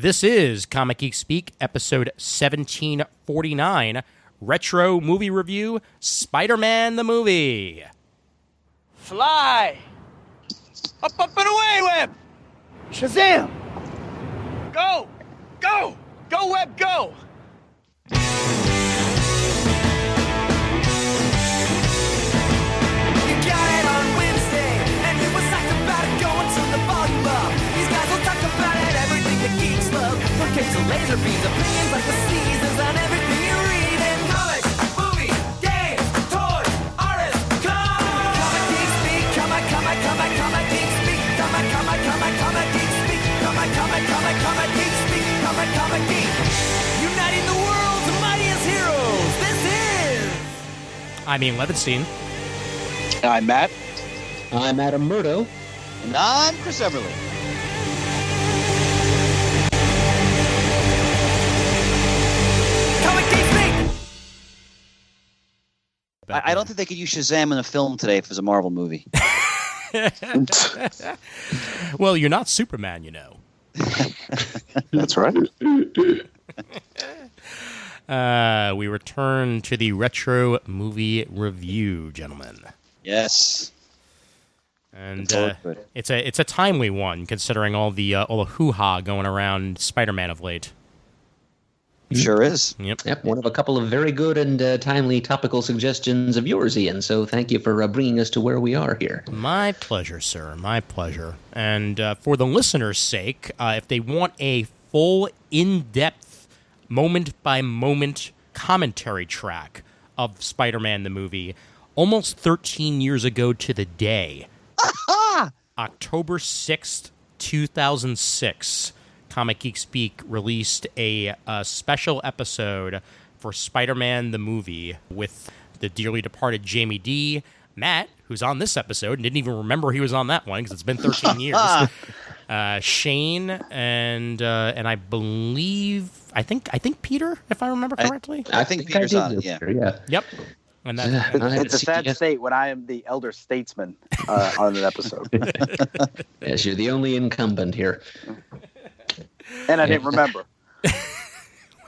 This is Comic Geek Speak, episode 1749, Retro Movie Review, Spider-Man the Movie. Fly! Up, up, and away, Web! Shazam! Go! Go! Go, Web, go! To laser beams, opinions like the seasons on everything you read in comics, movies, games, toys, artists, Comic Geek Speak, Comic Geek Speak, Comic Geek Speak, Comic Geek Speak, Comic Geek, uniting the world's mightiest heroes. This is... I'm Ian Levinstein. I'm Matt. I'm Adam Murdo. And I'm Chris Everly. I don't think they could use Shazam in a film today if it was a Marvel movie. Well, you're not Superman, you know. That's right. We return to the Retro Movie Review, gentlemen. Yes. And it's a timely one, considering all the hoo-ha going around Spider-Man of late. Sure is. Yep. One of a couple of very good and timely topical suggestions of yours, Ian. So thank you for bringing us to where we are here. My pleasure, sir. My pleasure. And for the listeners' sake, if they want a full, in-depth, moment-by-moment commentary track of Spider-Man the movie, almost 13 years ago to the day, October 6th, 2006, Comic Geek Speak released a special episode for Spider-Man the Movie with the dearly departed Jamie D, Matt, who's on this episode and didn't even remember he was on that one because it's been 13 years, Shane, and I think Peter, if I remember correctly. I think Peter's on it, yeah. Yep. And It's a sad state when I am the elder statesman on an episode. Yes, you're the only incumbent here. And I didn't remember.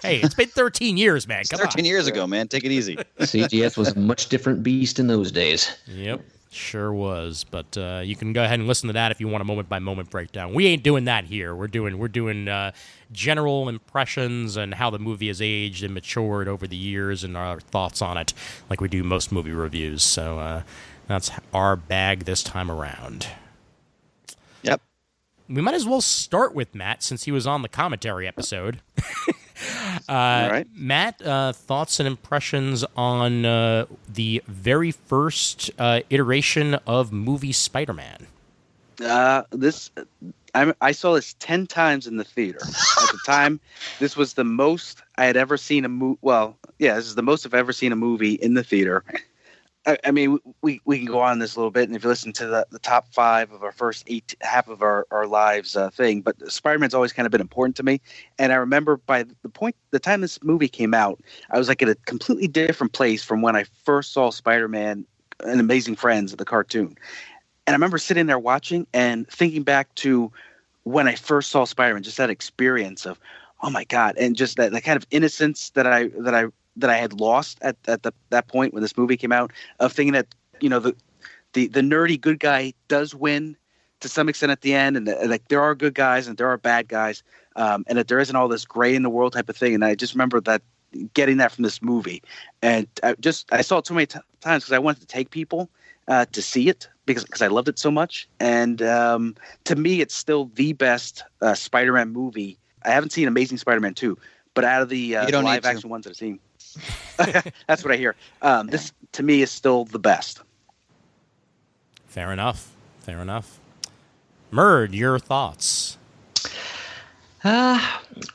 Hey, it's been 13 years, man. Come 13 on. years ago, man. Take it easy. CGS was a much different beast in those days. Yep, sure was. But you can go ahead and listen to that if you want a moment-by-moment breakdown. We ain't doing that here. We're doing general impressions and how the movie has aged and matured over the years and our thoughts on it, like we do most movie reviews. So that's our bag this time around. Yep. We might as well start with Matt, since he was on the commentary episode. All right. Matt, thoughts and impressions on the very first iteration of movie Spider-Man? I saw this 10 times in the theater. At the time, this was the most I had ever seen a movie. Well, yeah, this is the most I've ever seen a movie in the theater. I mean, we can go on this a little bit, and if you listen to the top 5 of our first half of our lives thing, but Spider-Man's always kind of been important to me. And I remember by the time this movie came out, I was like at a completely different place from when I first saw Spider-Man and Amazing Friends, the cartoon. And I remember sitting there watching and thinking back to when I first saw Spider-Man, just that experience of, oh my God, and just that kind of innocence that I had lost at that point when this movie came out, of thinking that, you know, the nerdy good guy does win to some extent at the end, and like there are good guys and there are bad guys, and that there isn't all this gray in the world type of thing. And I just remember that, getting that from this movie, and I saw it so many times because I wanted to take people to see it because I loved it so much. And to me, it's still the best Spider-Man movie. I haven't seen Amazing Spider-Man 2, but out of the live action ones that I've seen. That's what I hear. This, to me, is still the best. Fair enough. Murd, your thoughts?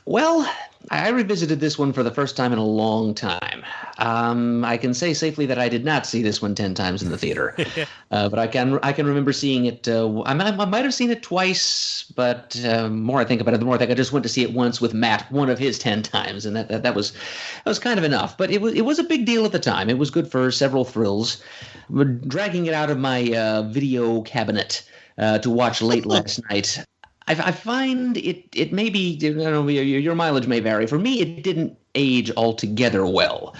Well, I revisited this one for the first time in a long time. I can say safely that I did not see this one 10 times in the theater, but I can remember seeing it. I might have seen it twice, but more I think about it, the more I think I just went to see it once with Matt, one of his 10 times, and that was kind of enough. But it was a big deal at the time. It was good for several thrills. Dragging it out of my video cabinet to watch late last night, I find it may be, I don't know, your mileage may vary. For me, it didn't age altogether well.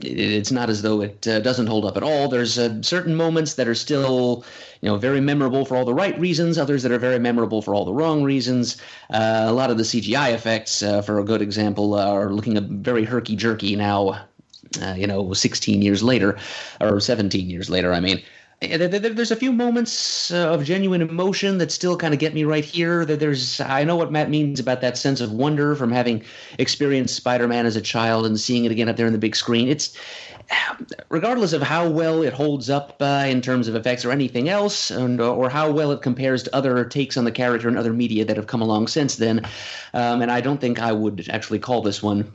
It's not as though it doesn't hold up at all. There's certain moments that are still, very memorable for all the right reasons. Others that are very memorable for all the wrong reasons. A lot of the CGI effects, for a good example, are looking very herky-jerky now. 16 years later, or 17 years later, I mean. There's a few moments of genuine emotion that still kind of get me right here. I know what Matt means about that sense of wonder from having experienced Spider-Man as a child and seeing it again up there on the big screen. It's regardless of how well it holds up in terms of effects or anything else, or how well it compares to other takes on the character and other media that have come along since then. And I don't think I would actually call this one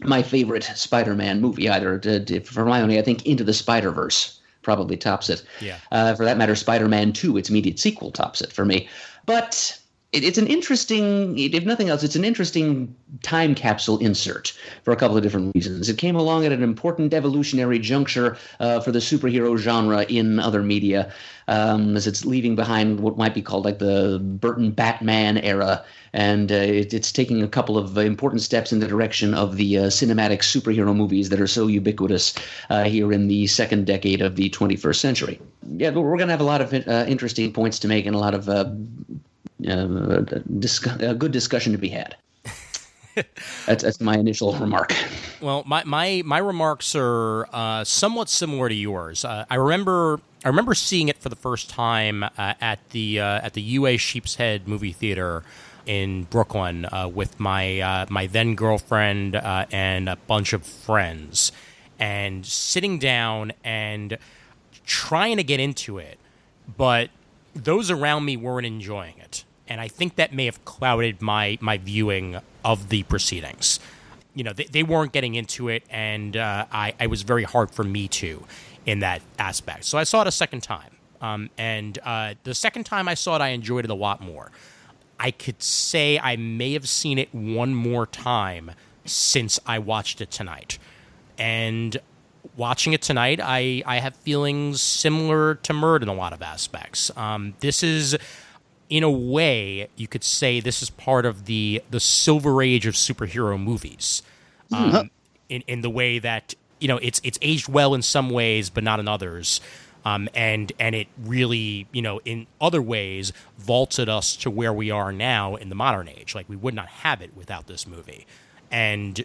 my favorite Spider-Man movie either. For my money, I think Into the Spider-Verse probably tops it. Yeah. For that matter, Spider-Man 2, its immediate sequel, tops it for me. But it's an interesting, if nothing else, it's an interesting time capsule insert for a couple of different reasons. It came along at an important evolutionary juncture for the superhero genre in other media, as it's leaving behind what might be called like the Burton Batman era. And it's taking a couple of important steps in the direction of the cinematic superhero movies that are so ubiquitous here in the second decade of the 21st century. Yeah, but we're going to have a lot of interesting points to make and a lot of good discussion to be had. That's my initial remark. Well, my remarks are somewhat similar to yours. I remember seeing it for the first time at the UA Sheepshead movie theater in Brooklyn with my then girlfriend and a bunch of friends, and sitting down and trying to get into it, but those around me weren't enjoying it, and I think that may have clouded my viewing of the proceedings. They weren't getting into it, and I was very hard for me to in that aspect. So I saw it a second time, and the second time I saw it, I enjoyed it a lot more. I could say I may have seen it one more time since I watched it tonight. And watching it tonight, I have feelings similar to Murd in a lot of aspects. This is, in a way, you could say this is part of the silver age of superhero movies. In the way that, it's aged well in some ways, but not in others. And it really, in other ways, vaulted us to where we are now in the modern age. Like, we would not have it without this movie. And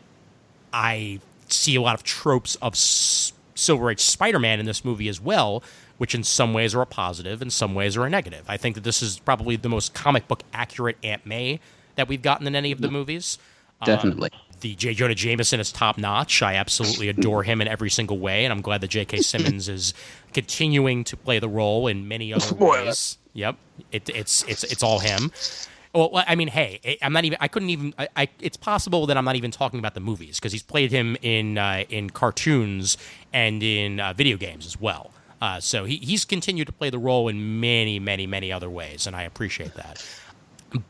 I see a lot of tropes of Silver Age Spider-Man in this movie as well, which in some ways are a positive, in some ways are a negative. I think that this is probably the most comic book accurate Aunt May that we've gotten in any of the movies. Definitely. The J. Jonah Jameson is top notch. I absolutely adore him in every single way, and I'm glad that J.K. Simmons is continuing to play the role in many other ways. Yep, it's all him. Well, I mean, hey, I'm not even. I couldn't even. It's possible that I'm not even talking about the movies because he's played him in cartoons and in video games as well. So he's continued to play the role in many, many, many other ways, and I appreciate that.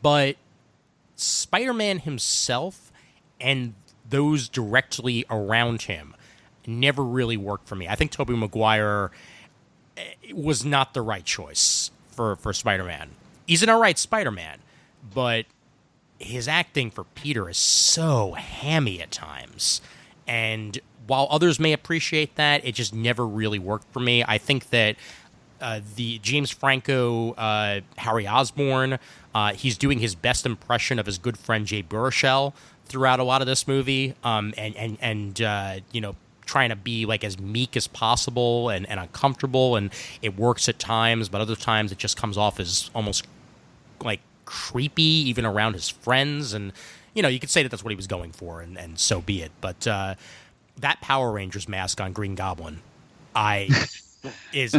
But Spider-Man himself and those directly around him never really worked for me. I think Tobey Maguire was not the right choice for Spider-Man. He's an all right Spider-Man, but his acting for Peter is so hammy at times. And while others may appreciate that, it just never really worked for me. I think that the James Franco, Harry Osborn, he's doing his best impression of his good friend Jay Baruchel throughout a lot of this movie, and trying to be like as meek as possible and uncomfortable, and it works at times, but other times it just comes off as almost like creepy, even around his friends, and you could say that that's what he was going for, and so be it. But that Power Rangers mask on Green Goblin, is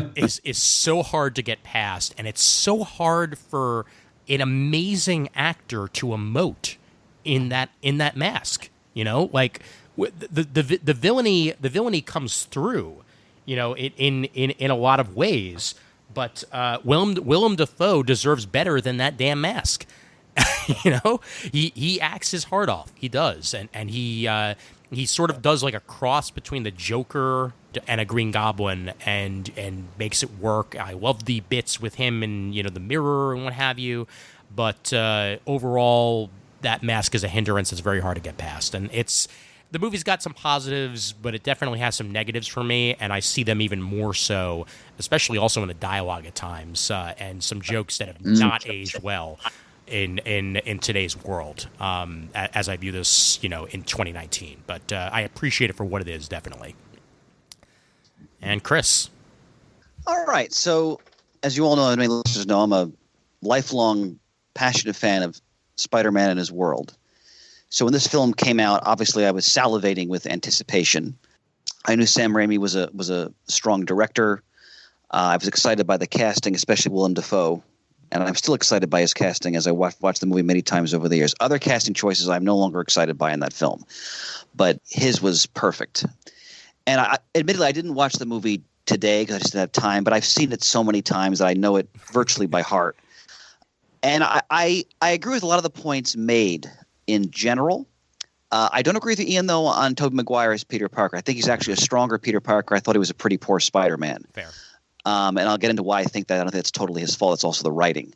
so hard to get past, and it's so hard for an amazing actor to emote in that mask. Like the villainy comes through, in a lot of ways. But Willem Dafoe deserves better than that damn mask. He acts his heart off. He does, and he sort of does like a cross between the Joker and a Green Goblin, and makes it work. I love the bits with him and the mirror and what have you. But overall, that mask is a hindrance that's very hard to get past. And the movie's got some positives, but it definitely has some negatives for me, and I see them even more so, especially also in the dialogue at times, and some jokes that have not aged well in today's world, as I view this, in 2019. But I appreciate it for what it is, definitely. And Chris. All right. So, as you all know, and many listeners know, I'm a lifelong, passionate fan of Spider-Man and his world. So when this film came out, obviously I was salivating with anticipation. I knew Sam Raimi was a strong director. I was excited by the casting, especially Willem Dafoe. And I'm still excited by his casting as I watched the movie many times over the years. Other casting choices I'm no longer excited by in that film. But his was perfect. And admittedly, I didn't watch the movie today because I just didn't have time, but I've seen it so many times that I know it virtually by heart. And I agree with a lot of the points made in general. I don't agree with Ian, though, on Tobey Maguire as Peter Parker. I think he's actually a stronger Peter Parker. I thought he was a pretty poor Spider-Man. Fair. And I'll get into why I think that. I don't think it's totally his fault. It's also the writing.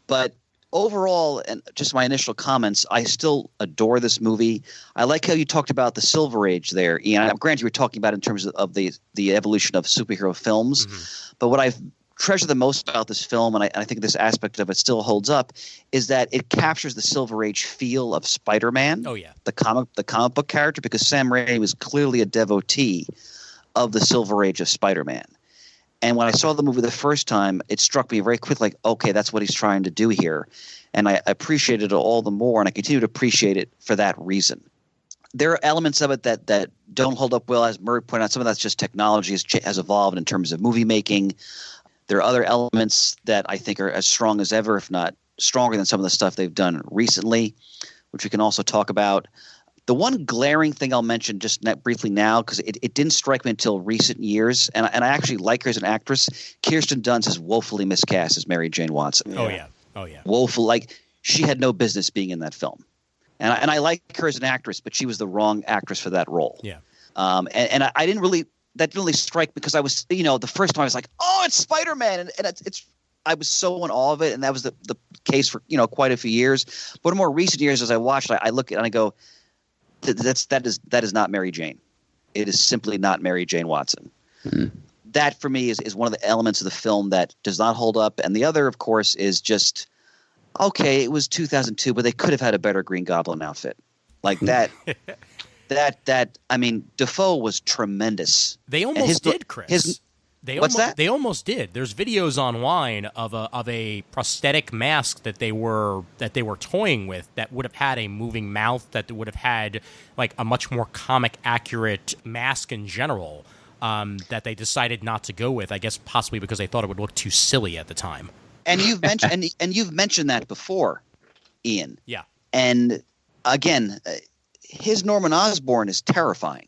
But overall, and just my initial comments, I still adore this movie. I like how you talked about the Silver Age there, Ian. Granted, you were talking about in terms of the evolution of superhero films. Mm-hmm. But what I've treasure the most about this film, and I think this aspect of it still holds up, is that it captures the Silver Age feel of Spider-Man. Oh yeah, the comic book character, because Sam Raimi was clearly a devotee of the Silver Age of Spider-Man. And when I saw the movie the first time, it struck me very quickly, like, okay, that's what he's trying to do here, and I appreciated it all the more, and I continue to appreciate it for that reason. There are elements of it that don't hold up well, as Murray pointed out. Some of that's just technology has evolved in terms of movie making. There are other elements that I think are as strong as ever, if not stronger than some of the stuff they've done recently, which we can also talk about. The one glaring thing I'll mention just briefly now, because it didn't strike me until recent years, and I actually like her as an actress. Kirsten Dunst is woefully miscast as Mary Jane Watson. Yeah. Oh yeah. Woeful. Like, she had no business being in that film. And I like her as an actress, but she was the wrong actress for that role. Yeah. And I didn't really. That didn't really strike me because I was, the first time I was like, oh, it's Spider-Man. And it's I was so in awe of it. And that was the case for, quite a few years. But in more recent years, as I watched, I look at it and I go, that is not Mary Jane. It is simply not Mary Jane Watson. Mm-hmm. That for me is one of the elements of the film that does not hold up. And the other, of course, is just, okay, it was 2002, but they could have had a better Green Goblin outfit. Like that. I mean, Defoe was tremendous. They almost did, Chris. What's that? They almost did. There's videos online of a prosthetic mask that they were toying with that would have had a moving mouth, that would have had like a much more comic accurate mask in general, that they decided not to go with. I guess possibly because they thought it would look too silly at the time. And you've mentioned you've mentioned that before, Ian. Yeah. And again, his Norman Osborn is terrifying.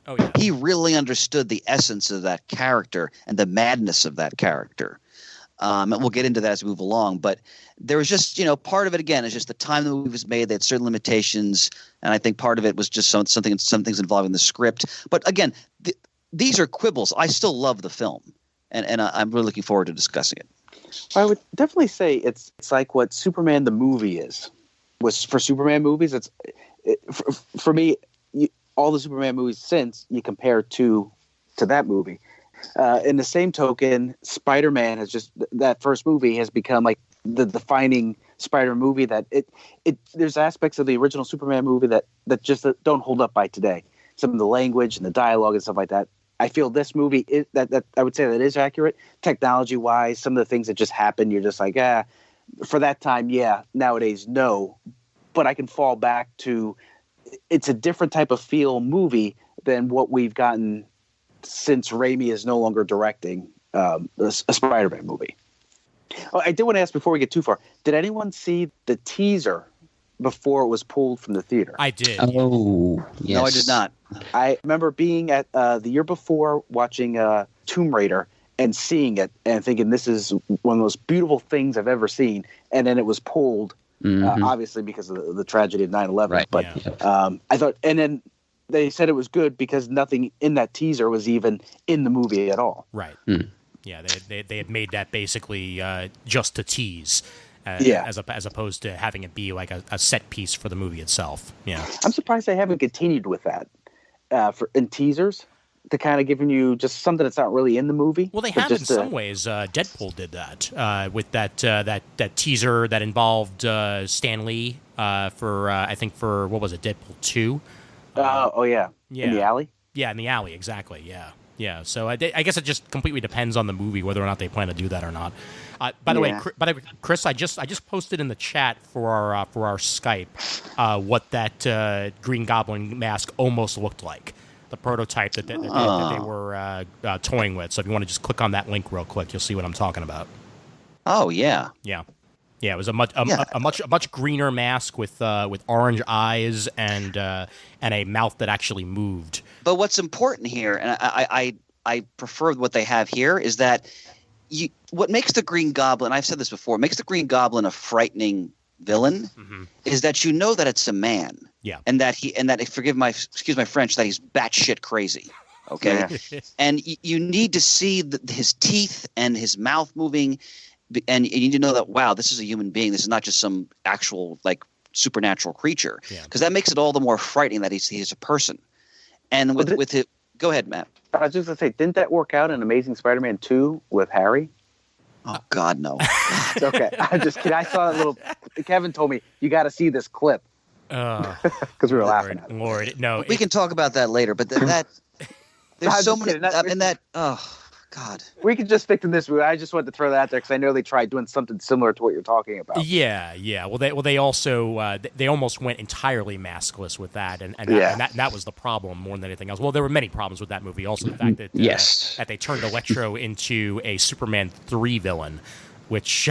Oh yeah. He really understood the essence of that character and the madness of that character. And we'll get into that as we move along. But there was just, part of it, again, is just the time the movie was made. They had certain limitations. And I think part of it was just some things involving the script. But again, these are quibbles. I still love the film. And I'm really looking forward to discussing it. I would definitely say it's like what Superman the movie was for Superman movies. For me, all the Superman movies since, you compare to that movie. In the same token, Spider-Man that first movie has become like the defining Spider-Man movie that there's aspects of the original Superman movie that just don't hold up by today. Some of the language and the dialogue and stuff like that. I feel this movie that I would say that is accurate technology wise. Some of the things that just happen, you're just like, for that time, yeah. Nowadays, no. But I can fall back to it's a different type of feel movie than what we've gotten since Raimi is no longer directing a Spider-Man movie. Oh, I did want to ask before we get too far. Did anyone see the teaser before it was pulled from the theater? I did. Oh, yes. No, I did not. I remember being at the year before watching Tomb Raider and seeing it and thinking this is one of the most beautiful things I've ever seen. And then it was pulled, obviously because of the tragedy of 9/11. Right. But yeah. I thought, and then they said it was good because nothing in that teaser was even in the movie at all. Right. Yeah, they had made that basically just to tease. as opposed to having it be like a set piece for the movie itself. Yeah, I'm surprised they haven't continued with that in teasers to kind of giving you just something that's not really in the movie. Well, they have in some ways. Deadpool did that with that teaser that involved Stan Lee for I think for what was it, Deadpool 2? Yeah, in the alley. Yeah, in the alley, exactly. Yeah. So I guess it just completely depends on the movie whether or not they plan to do that or not. By the way, Chris, I just posted in the chat for our Skype what that Green Goblin mask almost looked like, the prototype that they were toying with. So if you want to just click on that link real quick, you'll see what I'm talking about. Oh yeah. Yeah, it was a much greener mask with orange eyes and a mouth that actually moved. But what's important here, and I prefer what they have here, is that what makes the Green Goblin, I've said this before, makes the Green Goblin a frightening villain is that you know that it's a man. Yeah. And that excuse my French, that he's batshit crazy. Okay. Yeah. And you need to see his teeth and his mouth moving. And you need to know that, wow, this is a human being. This is not just some actual like supernatural creature. Because that makes it all the more frightening that he's a person. And with it, go ahead, Matt. I was just going to say, didn't that work out in Amazing Spider-Man 2 with Harry? Oh, God, no. Okay. I'm just kidding. I saw that little – Kevin told me, you got to see this clip. Because we were laughing at it. Lord, no. We can talk about that later, but there's so many – oh, God. We could just stick to this movie. I just wanted to throw that out there because I know they tried doing something similar to what you're talking about. Yeah. Well, they also they almost went entirely maskless with that, and that was the problem more than anything else. Well, there were many problems with that movie. Also, the fact that that they turned Electro into a Superman 3 villain, which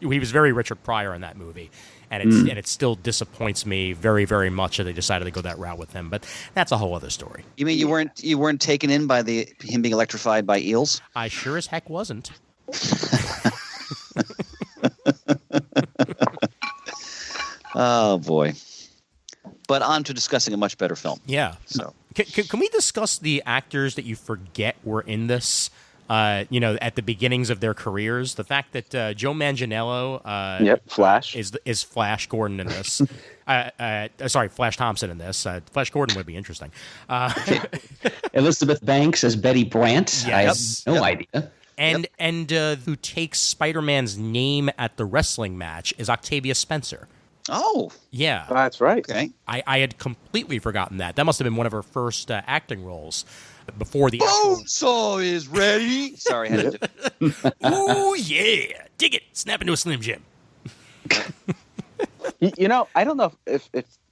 he was very Richard Pryor in that movie. And it still disappoints me very, very much that they decided to go that route with him. But that's a whole other story. You mean you weren't taken in by him being electrified by eels? I sure as heck wasn't. Oh boy! But on to discussing a much better film. Yeah. So can we discuss the actors that you forget were in this? At the beginnings of their careers, the fact that Joe Manganiello, Flash, is Flash Gordon in this. Flash Thompson in this. Flash Gordon would be interesting. Elizabeth Banks as Betty Brant. Yes. I have no idea. And who takes Spider-Man's name at the wrestling match is Octavia Spencer. Oh, yeah, that's right. Okay, I had completely forgotten that. That must have been one of her first acting roles. Before the Bonesaw is ready. Sorry, I had to do it. Ooh, yeah. Dig it. Snap into a Slim Jim. I don't know if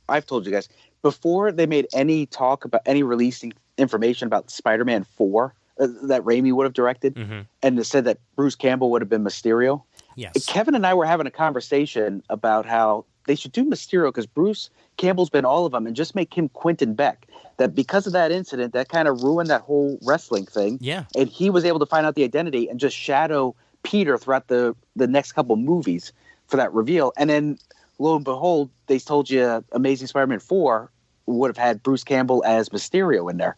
I've told you guys, before they made any talk about any releasing information about Spider-Man 4 that Raimi would have directed, and they said that Bruce Campbell would have been Mysterio. Yes. Kevin and I were having a conversation about how they should do Mysterio because Bruce Campbell's been all of them and just make him Quentin Beck. That because of that incident, that kind of ruined that whole wrestling thing. Yeah. And he was able to find out the identity and just shadow Peter throughout the next couple movies for that reveal. And then, lo and behold, they told you Amazing Spider-Man 4 would have had Bruce Campbell as Mysterio in there.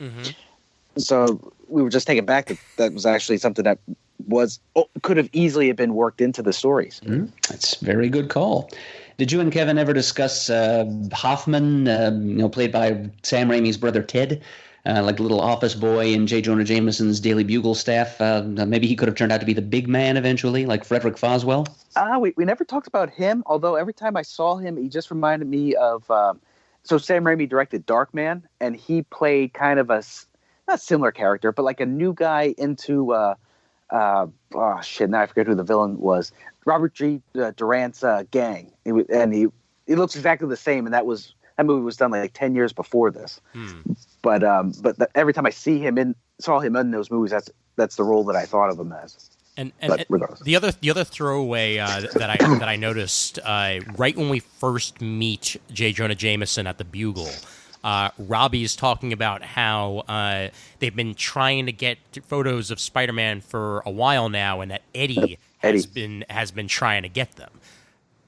So we were just taken back that was actually something that could have easily have been worked into the stories. That's a very good call. Did you and Kevin ever discuss Hoffman, played by Sam Raimi's brother Ted, like a little office boy in J. Jonah Jameson's Daily Bugle staff? Maybe he could have turned out to be the big man eventually, like Frederick Foswell? We never talked about him, although every time I saw him, he just reminded me of so Sam Raimi directed Darkman, and he played kind of a not similar character, but like a new guy into now I forget who the villain was. Robert G. Durant's gang, he looks exactly the same, and that movie was done like 10 years before this. But every time I saw him in those movies, that's the role that I thought of him as. And the other throwaway that I noticed right when we first meet J. Jonah Jameson at the Bugle, Robbie's talking about how they've been trying to get photos of Spider-Man for a while now, and that Eddie has been trying to get them.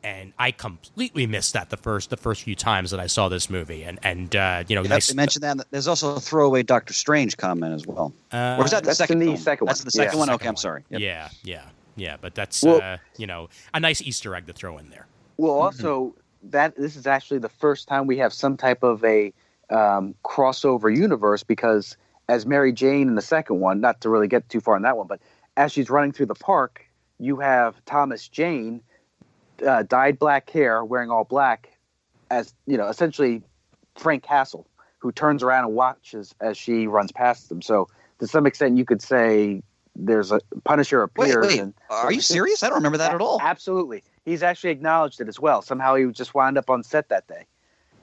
And I completely missed that the first few times that I saw this movie, and nice to mention that there's also a throwaway Doctor Strange comment as well. Or was that the second? That's the second one. That's the second one. Okay, I'm one. sorry. Yep. Yeah. Yeah, but that's Well- a nice Easter egg to throw in there. Well, also this is actually the first time we have some type of a crossover universe, because as Mary Jane in the second one, not to really get too far in that one, but as she's running through the park, you have Thomas Jane, dyed black hair, wearing all black, as essentially Frank Castle, who turns around and watches as she runs past them. So to some extent, you could say there's a Punisher appears. Wait, and are you serious? I don't remember that at all. Absolutely, he's actually acknowledged it as well. Somehow he just wound up on set that day.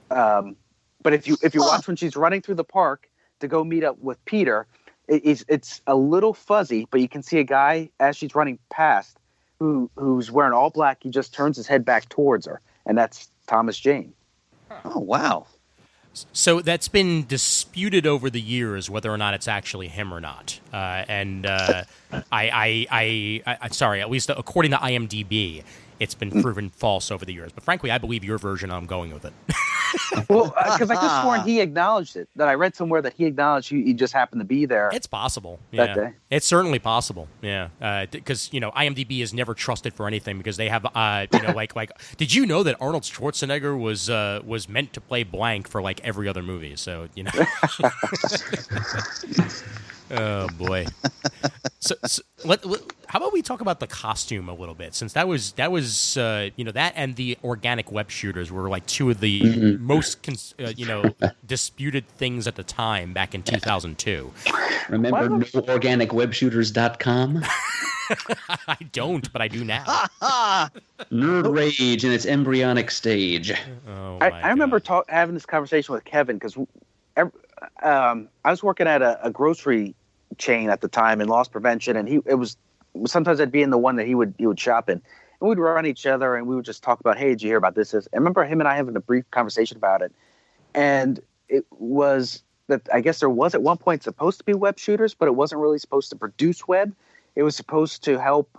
But if you watch when she's running through the park to go meet up with Peter, it's a little fuzzy, but you can see a guy as she's running past who's wearing all black. He just turns his head back towards her, and that's Thomas Jane. Oh, wow. So that's been disputed over the years whether or not it's actually him or not. Sorry, at least according to IMDb, it's been proven false over the years. But frankly, I believe your version. I'm going with it. Well, because I just sworn he acknowledged it. That I read somewhere that he acknowledged he just happened to be there. It's possible. That day. It's certainly possible. Yeah, because IMDb is never trusted for anything because they have like. Did you know that Arnold Schwarzenegger was meant to play blank for like every other movie? So Oh boy. So how about we talk about the costume a little bit, since that was that and the organic web shooters were like two of the most disputed things at the time back in 2002. Remember noorganicwebshooters.com? Uh-huh. I don't, but I do now. Nerd rage in its embryonic stage. Oh, I remember having this conversation with Kevin because I was working at a grocery chain at the time in loss prevention, and sometimes I'd be in the one that he would shop in, and we'd run each other and we would just talk about, hey, did you hear about this? I remember him and I having a brief conversation about it, and it was that I guess there was at one point supposed to be web shooters, but it wasn't really supposed to produce web. It was supposed to help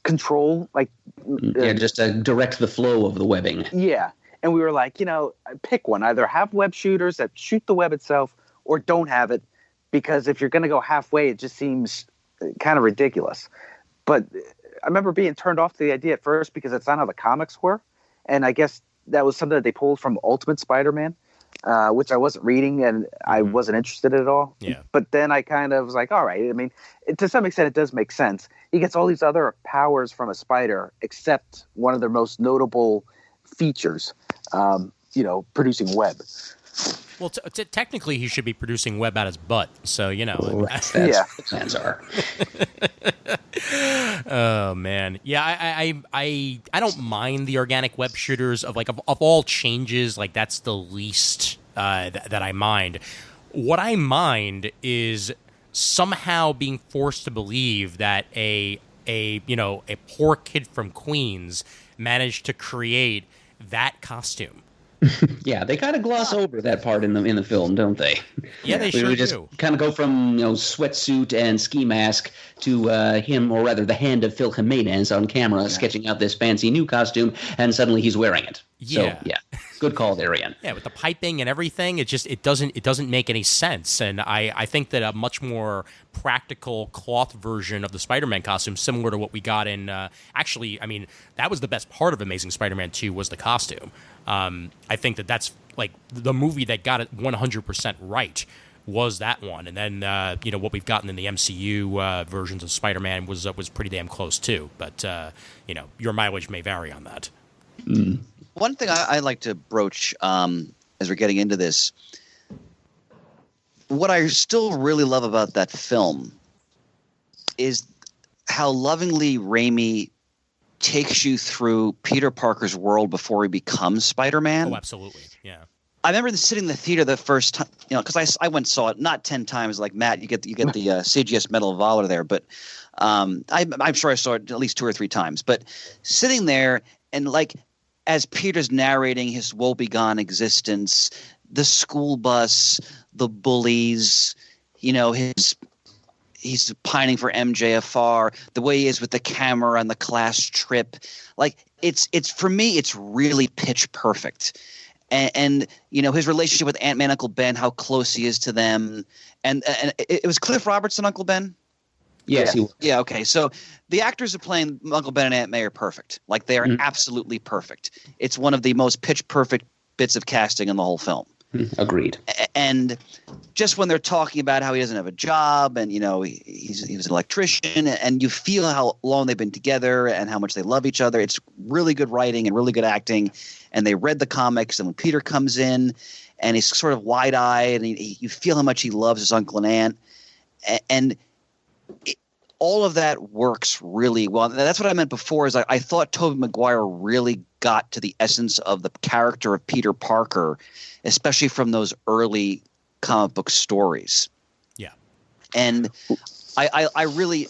control just to direct the flow of the webbing. Yeah. And we were like, pick one. Either have web shooters that shoot the web itself or don't have it, because if you're going to go halfway, it just seems kind of ridiculous. But I remember being turned off to the idea at first because it's not how the comics were. And I guess that was something that they pulled from Ultimate Spider-Man, which I wasn't reading and I wasn't interested in at all. Yeah. But then I kind of was like, all right. I mean, to some extent, it does make sense. He gets all these other powers from a spider, except one of their most notable features, producing web. Well, technically, he should be producing web out his butt. So That's what the plans are. Oh man, yeah. I don't mind the organic web shooters of all changes. Like that's the least that I mind. What I mind is somehow being forced to believe that a poor kid from Queens managed to create that costume. Yeah, they kind of gloss over that part in the film, don't they? Yeah, they sure We just do. kind of go from sweatsuit and ski mask to him, or rather the hand of Phil Jimenez on camera, sketching out this fancy new costume, and suddenly he's wearing it. Yeah. So, yeah, good call there, Ian. Yeah, with the piping and everything, it doesn't make any sense. And I think that a much more practical cloth version of the Spider-Man costume, similar to what we got in that was the best part of Amazing Spider-Man 2 was the costume. I think that's like the movie that got it 100% right was that one. And then what we've gotten in the MCU versions of Spider-Man was pretty damn close too. But your mileage may vary on that. Mm. One thing I like to broach as we're getting into this, what I still really love about that film is how lovingly Raimi takes you through Peter Parker's world before he becomes Spider-Man. Oh, absolutely. Yeah. I remember sitting in the theater the first time, because I went and saw it not 10 times like Matt. You get the CGS Medal of Valor there, but I'm sure I saw it at least 2 or 3 times. But sitting there and as Peter's narrating his woebegone existence, the school bus, the bullies, he's pining for MJFR, the way he is with the camera and the class trip. It's for me, it's really pitch perfect. And his relationship with Ant-Man, Uncle Ben, how close he is to them. And it was Cliff Robertson, Uncle Ben? Yes, he was. Yeah, okay. So the actors who are playing Uncle Ben and Aunt May are perfect. Like, they are absolutely perfect. It's one of the most pitch-perfect bits of casting in the whole film. Agreed. And just when they're talking about how he doesn't have a job and, he was an electrician, and you feel how long they've been together and how much they love each other. It's really good writing and really good acting. And they read the comics. And when Peter comes in and he's sort of wide-eyed and you feel how much he loves his uncle and aunt. And all of that works really well. That's what I meant before, is I thought Tobey Maguire really got to the essence of the character of Peter Parker, especially from those early comic book stories. Yeah. And I really,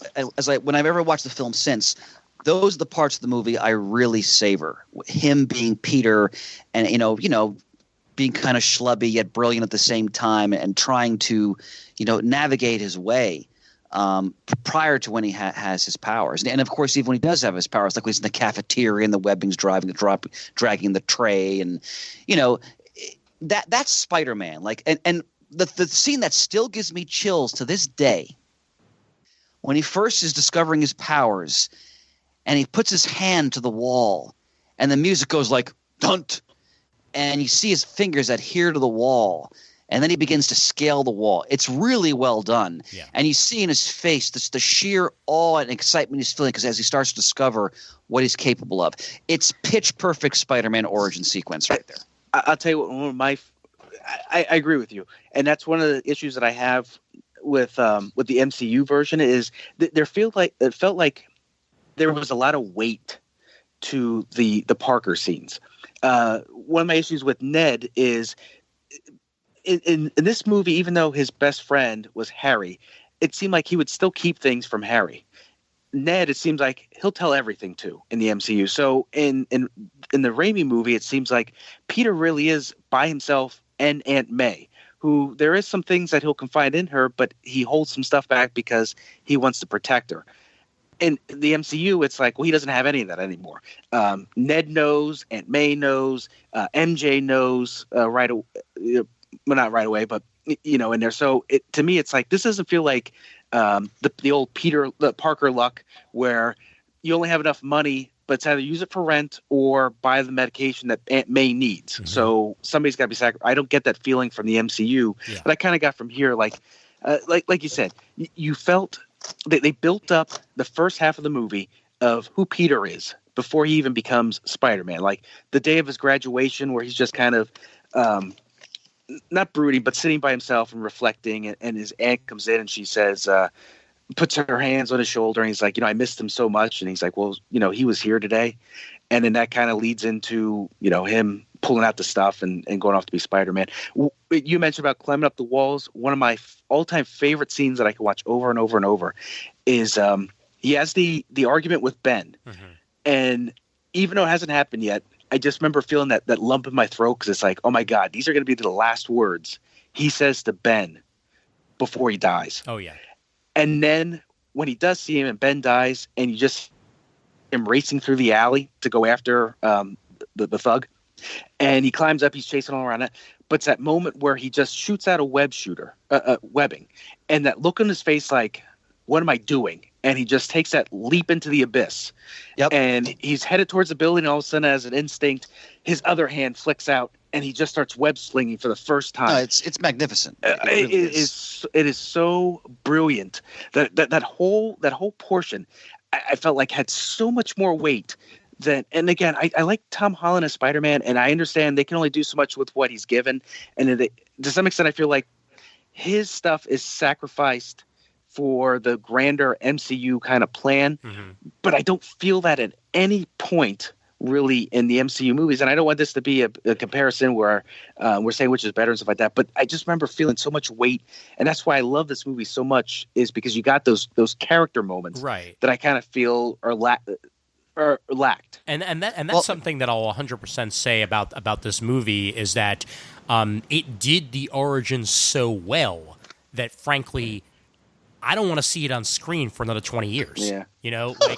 when I've ever watched the film since, those are the parts of the movie I really savor. Him being Peter and, being kind of schlubby yet brilliant at the same time, and trying to, navigate his way prior to when he has his powers. And of course, even when he does have his powers, like when he's in the cafeteria and the Webbing's dragging the tray, and that's Spider-Man. Like, and the scene that still gives me chills to this day, when he first is discovering his powers and he puts his hand to the wall and the music goes like dunt, and you see his fingers adhere to the wall. And then he begins to scale the wall. It's really well done. Yeah. And you see in his face the sheer awe and excitement he's feeling, because as he starts to discover what he's capable of. It's pitch perfect Spider-Man origin sequence right there. I'll tell you what, I agree with you. And that's one of the issues that I have with the MCU version is that it felt like there was a lot of weight to the Parker scenes. One of my issues with Ned is in this movie, even though his best friend was Harry, it seemed like he would still keep things from Harry. Ned, it seems like he'll tell everything to in the MCU. So in the Raimi movie, it seems like Peter really is by himself and Aunt May, who there is some things that he'll confide in her, but he holds some stuff back because he wants to protect her. In the MCU, it's like, well, he doesn't have any of that anymore. Ned knows, Aunt May knows, MJ knows right away. Well, not right away, but in there. So to me, it's like, this doesn't feel like the old the Parker luck, where you only have enough money, but it's either use it for rent or buy the medication that Aunt May needs. Mm-hmm. So somebody's got to be sacrificed. I don't get that feeling from the MCU, but I kind of got from here. Like you said, you felt they built up the first half of the movie of who Peter is before he even becomes Spider-Man. Like the day of his graduation, where he's just kind of not brooding, but sitting by himself and reflecting. And his aunt comes in and she says, puts her hands on his shoulder, and he's like, I missed him so much. And he's like, well, he was here today. And then that kind of leads into, him pulling out the stuff and going off to be Spider-Man. You mentioned about climbing up the walls. One of my all-time favorite scenes that I can watch over and over and over is he has the argument with Ben. Mm-hmm. And even though it hasn't happened yet, I just remember feeling that lump in my throat, because it's like, oh my God, these are going to be the last words he says to Ben before he dies. Oh, yeah. And then when he does see him and Ben dies, and you just him racing through the alley to go after the thug, and he climbs up, he's chasing all around it. But it's that moment where he just shoots out a webbing, and that look on his face like, what am I doing? And he just takes that leap into the abyss. Yep. And he's headed towards the building, and all of a sudden, as an instinct, his other hand flicks out, and he just starts web slinging for the first time. No, it's magnificent. It is so brilliant. That whole portion, I felt like had so much more weight than. And again, I like Tom Holland as Spider-Man, and I understand they can only do so much with what he's given, and to some extent, I feel like his stuff is sacrificed for the grander MCU kind of plan. Mm-hmm. But I don't feel that at any point really in the MCU movies. And I don't want this to be a comparison where we're saying which is better and stuff like that. But I just remember feeling so much weight. And that's why I love this movie so much, is because you got those character moments that I kind of feel are lacked. And that's something that I'll 100% say about this movie, is that it did the origins so well that, frankly, I don't want to see it on screen for another 20 years. Yeah.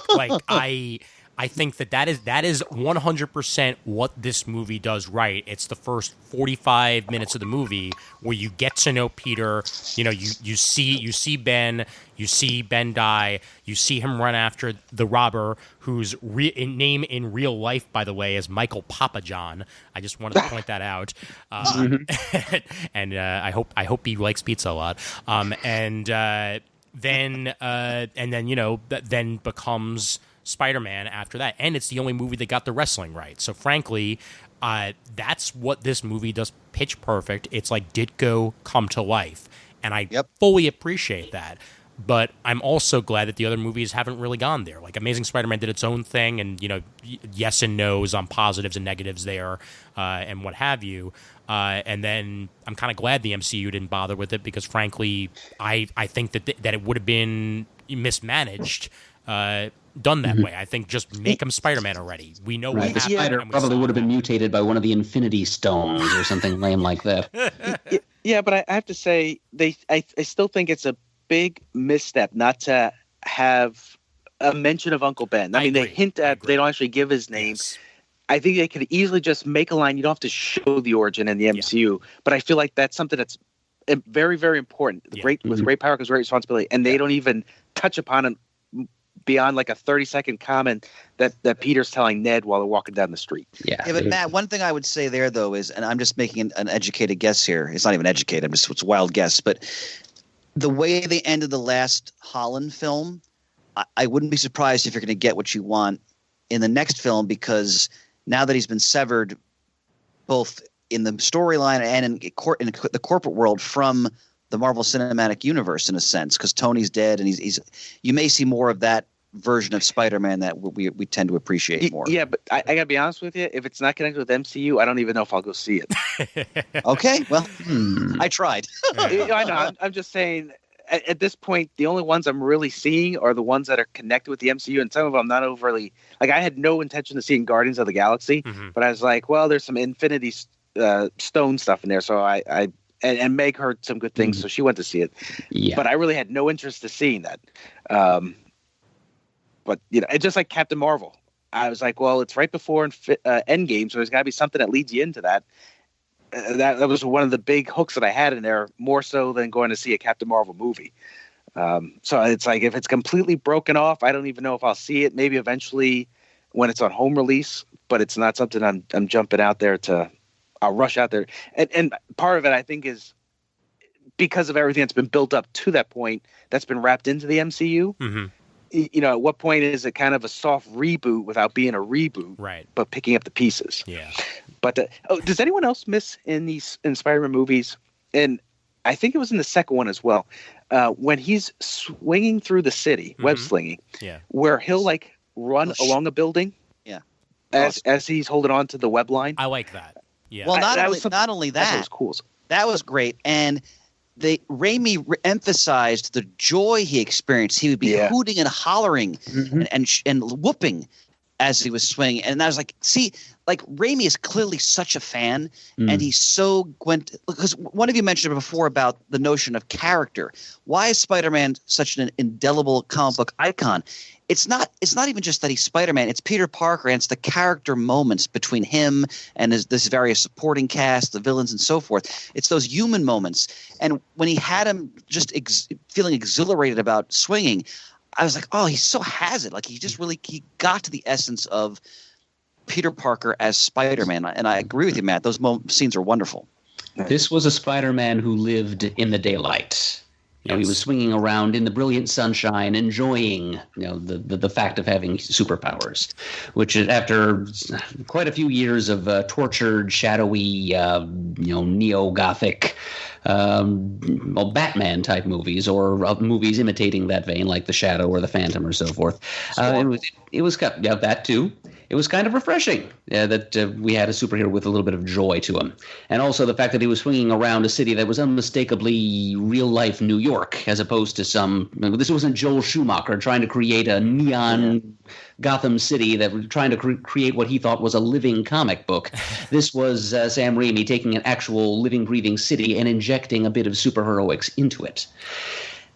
Like I I think that is 100% what this movie does right. It's the first 45 minutes of the movie where you get to know Peter. You know, you see Ben, you see Ben die, you see him run after the robber, whose name in real life, by the way, is Michael Papajohn. I just wanted to point that out, and I hope he likes pizza a lot. Then then becomes Spider-Man after that, and it's the only movie that got the wrestling right. So frankly, that's what this movie does pitch perfect. It's like Ditko come to life, and I fully appreciate that. But I'm also glad that the other movies haven't really gone there. Like Amazing Spider-Man did its own thing, and yes and no's on positives and negatives there, and what have you. And then I'm kind of glad the MCU didn't bother with it because, frankly, I think that it would have been mismanaged. Done that way. I think just make him Spider-Man already. We know what happened. The spider probably would have been mutated by one of the Infinity Stones or something lame like that. Yeah, but I have to say, I still think it's a big misstep not to have a mention of Uncle Ben. I mean, they hint at, they don't actually give his name. Yes. I think they could easily just make a line. You don't have to show the origin in the MCU, but I feel like that's something that's very, very important. With great power comes great responsibility, and they don't even touch upon it beyond like a 30-second comment that Peter's telling Ned while they're walking down the street. Yeah, but Matt, one thing I would say there, though, is, and I'm just making an educated guess here. It's not even educated. It's a wild guess. But the way they ended the last Holland film, I wouldn't be surprised if you're going to get what you want in the next film, because now that he's been severed both in the storyline and in the corporate world from the Marvel Cinematic Universe, in a sense, because Tony's dead, and he's you may see more of that version of Spider-Man that we tend to appreciate more. Yeah, but I gotta be honest with you, if it's not connected with MCU, I don't even know if I'll go see it. Okay, well, I tried. I know. I'm just saying, at this point, the only ones I'm really seeing are the ones that are connected with the MCU, and some of them not overly. Like, I had no intention of seeing Guardians of the Galaxy, but I was like, well, there's some Infinity Stone stuff in there, so and Meg heard some good things, so she went to see it. Yeah. But I really had no interest in seeing that. But it's just like Captain Marvel. I was like, well, it's right before Endgame, so there's got to be something that leads you into that. That was one of the big hooks that I had in there, more so than going to see a Captain Marvel movie. So it's like, if it's completely broken off, I don't even know if I'll see it. Maybe eventually when it's on home release, but it's not something I'm jumping out there to. I'll rush out there. And part of it, I think, is because of everything that's been built up to that point, that's been wrapped into the MCU. At what point is it kind of a soft reboot without being a reboot, right? But picking up the pieces. Yeah. But does anyone else miss in these Spider-Man movies? And I think it was in the second one as well, when he's swinging through the city, web slinging, where he'll like run along a building, as he's holding on to the web line. I like that. Yeah. Well, not only that was cool. That was great, and Raimi emphasized the joy he experienced. He would be hooting and hollering and whooping as he was swinging, and I was like, see, like Raimi is clearly such a fan, and he's so because one of you mentioned before about the notion of character. Why is Spider-Man such an indelible comic book icon? It's not even just that he's Spider-Man. It's Peter Parker, and it's the character moments between him and this various supporting cast, the villains, and so forth. It's those human moments. And when he had him just feeling exhilarated about swinging, I was like, oh, he so has it. Like, he got to the essence of Peter Parker as Spider-Man. And I agree with you, Matt. Those scenes are wonderful. This was a Spider-Man who lived in the daylight. He was swinging around in the brilliant sunshine, enjoying, the fact of having superpowers, which is after quite a few years of tortured, shadowy, neo-Gothic, Batman type movies or movies imitating that vein, like The Shadow or The Phantom or so forth. It was that too. It was kind of refreshing that we had a superhero with a little bit of joy to him. And also the fact that he was swinging around a city that was unmistakably real-life New York, as opposed to this wasn't Joel Schumacher trying to create a neon Gotham City that was trying to create what he thought was a living comic book. This was Sam Raimi taking an actual living, breathing city and injecting a bit of superheroics into it.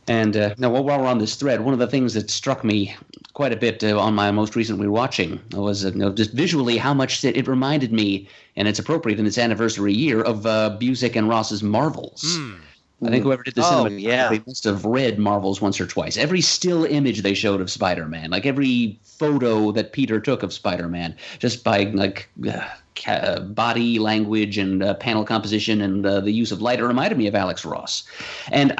And now, while we're on this thread, one of the things that struck me quite a bit on my most recent rewatching was just visually how much it reminded me, and it's appropriate in its anniversary year, of Busiek and Ross's Marvels. I think whoever did the cinematography must have read Marvels once or twice. Every still image they showed of Spider-Man, like every photo that Peter took of Spider-Man, just by body language and panel composition and the use of light, it reminded me of Alex Ross. And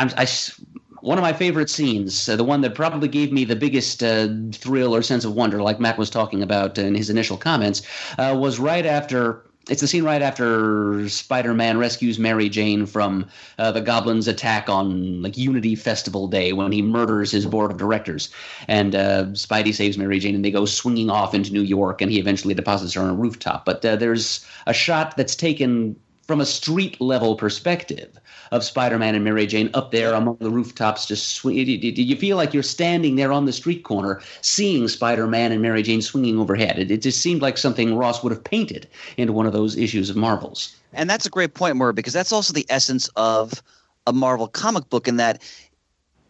one of my favorite scenes, the one that probably gave me the biggest thrill or sense of wonder, like Matt was talking about in his initial comments, was right after. It's the scene right after Spider-Man rescues Mary Jane from the Goblins' attack on Unity Festival Day when he murders his board of directors. And Spidey saves Mary Jane, and they go swinging off into New York, and he eventually deposits her on a rooftop. But there's a shot that's taken from a street-level perspective of Spider-Man and Mary Jane up there among the rooftops, just swing. You feel like you're standing there on the street corner seeing Spider-Man and Mary Jane swinging overhead. It just seemed like something Ross would have painted into one of those issues of Marvels. And that's a great point, Murray, because that's also the essence of a Marvel comic book, in that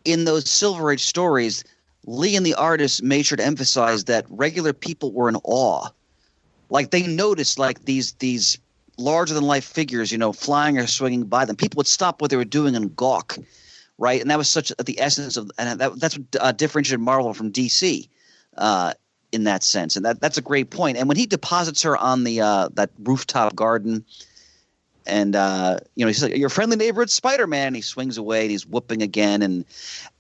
in those Silver Age stories, Lee and the artists made sure to emphasize that regular people were in awe. Like, they noticed these larger-than-life figures, flying or swinging by them. People would stop what they were doing and gawk, right? And that was such the essence of – and that's what differentiated Marvel from DC in that sense. And that's a great point. And when he deposits her on the that rooftop garden and, he says, your friendly neighbor, it's Spider-Man. And he swings away and he's whooping again. And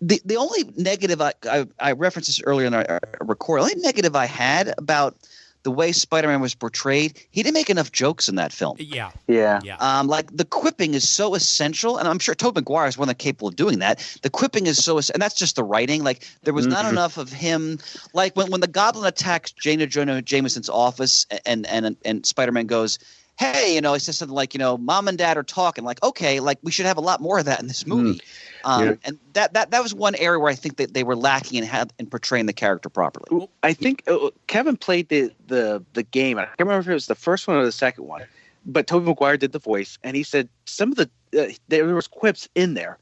the only negative I referenced this earlier in our recording, the only negative I had about – the way Spider-Man was portrayed, he didn't make enough jokes in that film. Yeah. The quipping is so essential, and I'm sure Tobey Maguire is one that's capable of doing that. The quipping is so, and that's just the writing. There was not enough of him. When the Goblin attacks Jonah Jameson's office, and Spider-Man goes, "Hey," he says something like, "Mom and Dad are talking." Okay, we should have a lot more of that in this movie. And that was one area where I think that they were lacking in portraying the character properly. I think Kevin played the game. I can't remember if it was the first one or the second one, but Tobey Maguire did the voice, and he said some of the there was quips in there.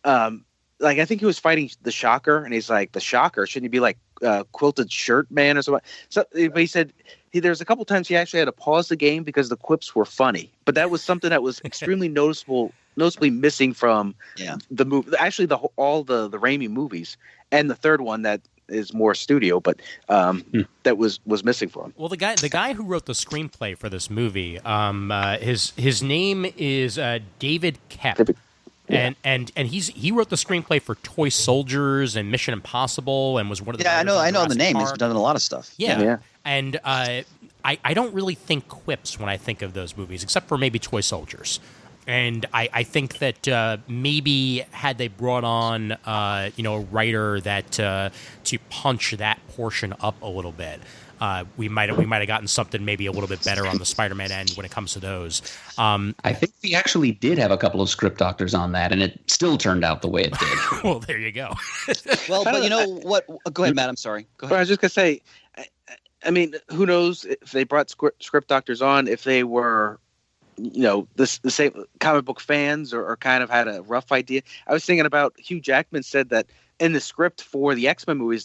I think he was fighting the Shocker, and he's like, "The Shocker, shouldn't he be like quilted shirt man or something?" So, but he said there's a couple times he actually had to pause the game because the quips were funny. But that was something that was extremely noticeably missing from the movie. Actually, all the Raimi movies, and the third one that is more studio, but that was missing from him. Well, the guy who wrote the screenplay for this movie, his name is David Koepp. Yeah. And he wrote the screenplay for Toy Soldiers and Mission Impossible, and was one of the I know the name. He's done a lot of stuff. Yeah. And I don't really think quips when I think of those movies, except for maybe Toy Soldiers. And I think that maybe had they brought on a writer that to punch that portion up a little bit, we might have gotten something maybe a little bit better on the Spider-Man end when it comes to those. I think we actually did have a couple of script doctors on that, and it still turned out the way it did. Well, there you go. Well, but you know what? Go ahead, Matt. I'm sorry. Go ahead. Well, I was just gonna say, I mean, who knows if they brought script doctors on, if they were, the same comic book fans or kind of had a rough idea. I was thinking about Hugh Jackman said that in the script for the X-Men movies,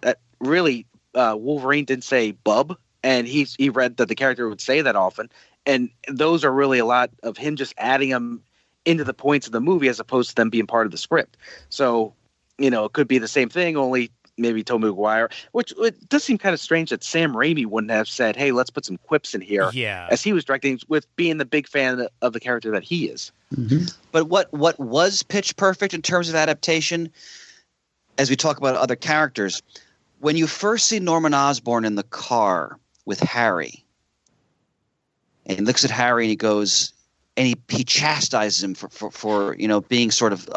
that really Wolverine didn't say bub, and he read that the character would say that often, and those are really a lot of him just adding them into the points of the movie as opposed to them being part of the script. So, it could be the same thing, only maybe Tobey Maguire, which it does seem kind of strange that Sam Raimi wouldn't have said, "Hey, let's put some quips in here," as he was directing, with being the big fan of the character that he is. Mm-hmm. But what was pitch perfect in terms of adaptation, as we talk about other characters, when you first see Norman Osborn in the car with Harry, and he looks at Harry and he goes, and he chastises him for being sort of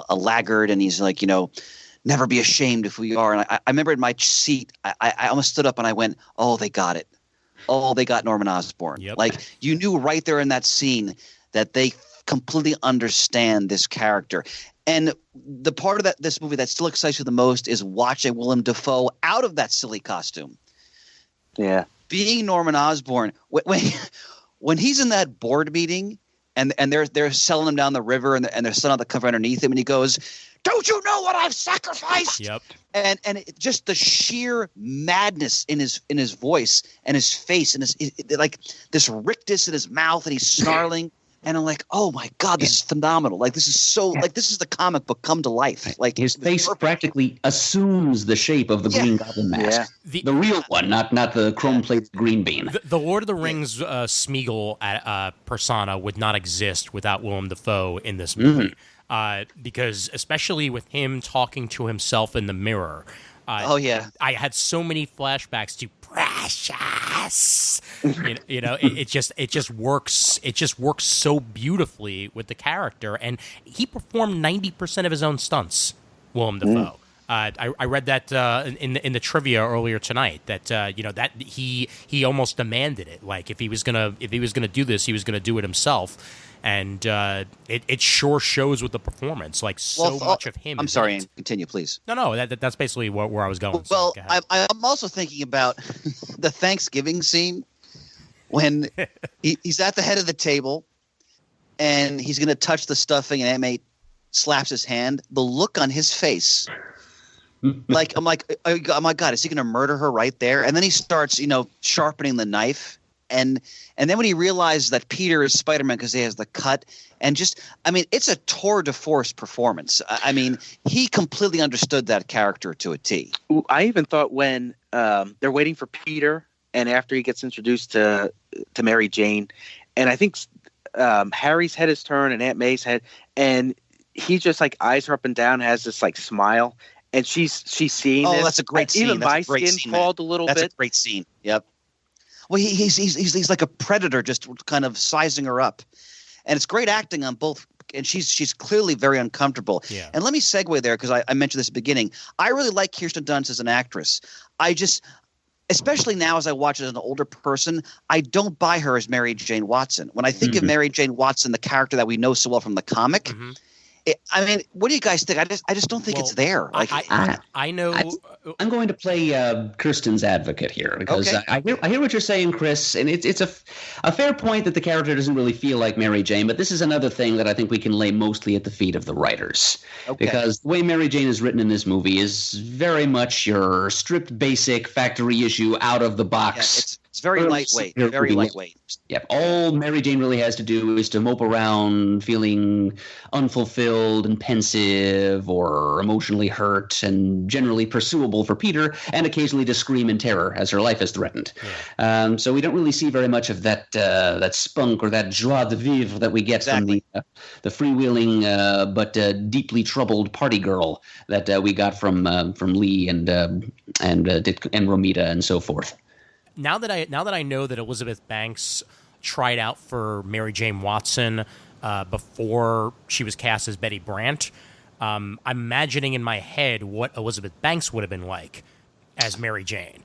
a laggard, and he's like, never be ashamed if we are. And I remember in my seat, I almost stood up and I went, "Oh, they got it. Oh, they got Norman Osborn." Yep. You knew right there in that scene that they completely understand this character. And the part of this movie that still excites you the most is watching Willem Dafoe out of that silly costume. Yeah. Being Norman Osborn, when he's in that board meeting and they're selling him down the river and they're selling out the cover underneath him, and he goes, don't you know what I've sacrificed? Yep. And just the sheer madness in his voice and his face and like this rictus in his mouth, and he's snarling. And I'm like, oh my God, this is phenomenal! Like this is so like this is the comic book come to life. Like his face practically assumes the shape of the Green Goblin mask, the real one, not the chrome-plated green bean. The Lord of the Rings Smeagol persona would not exist without Willem Dafoe in this movie, because especially with him talking to himself in the mirror. I had so many flashbacks to Precious. It just works. It just works so beautifully with the character, and he performed 90% of his own stunts. Willem Dafoe. I read that in the trivia earlier tonight that that he almost demanded it. Like if he was gonna do this, he was gonna do it himself. And it sure shows with the performance, like much of him. I'm sorry, continue, please. No, that's basically where I was going. Well, so go ahead. I'm also thinking about the Thanksgiving scene when he's at the head of the table and he's going to touch the stuffing, and Aunt May slaps his hand. The look on his face, I'm like, oh my God, is he going to murder her right there? And then he starts, sharpening the knife. And then when he realizes that Peter is Spider-Man because he has the cut, and it's a tour de force performance. I mean, he completely understood that character to a T. I even thought when they're waiting for Peter, and after he gets introduced to Mary Jane, and I think Harry's head is turned and Aunt May's head, and he just like eyes her up and down, has this like smile, and she's seeing. Oh, this. That's a great scene. Even my skin crawled a little bit. That's a great scene. Yep. Well, he's like a predator, just kind of sizing her up, and it's great acting on both. And she's clearly very uncomfortable. Yeah. And let me segue there because I mentioned this at the beginning. I really like Kirsten Dunst as an actress. Especially now as I watch it as an older person, I don't buy her as Mary Jane Watson. When I think of Mary Jane Watson, the character that we know so well from the comic. What do you guys think? I just don't think it's there. Like, I know. I'm going to play Kirsten's advocate here because I hear what you're saying, Chris, and it's a fair point that the character doesn't really feel like Mary Jane, but this is another thing that I think we can lay mostly at the feet of the writers. Okay. Because the way Mary Jane is written in this movie is very much your stripped, basic factory issue, out of the box. It's very lightweight. Very lightweight. Yep. All Mary Jane really has to do is to mope around feeling unfulfilled and pensive or emotionally hurt and generally pursuable for Peter, and occasionally to scream in terror as her life is threatened. Yeah. So we don't really see very much of that spunk or that joie de vivre that we get from the freewheeling but deeply troubled party girl that we got from Lee and Romita and so forth. Now that I know that Elizabeth Banks tried out for Mary Jane Watson before she was cast as Betty Brant, I'm imagining in my head what Elizabeth Banks would have been like as Mary Jane.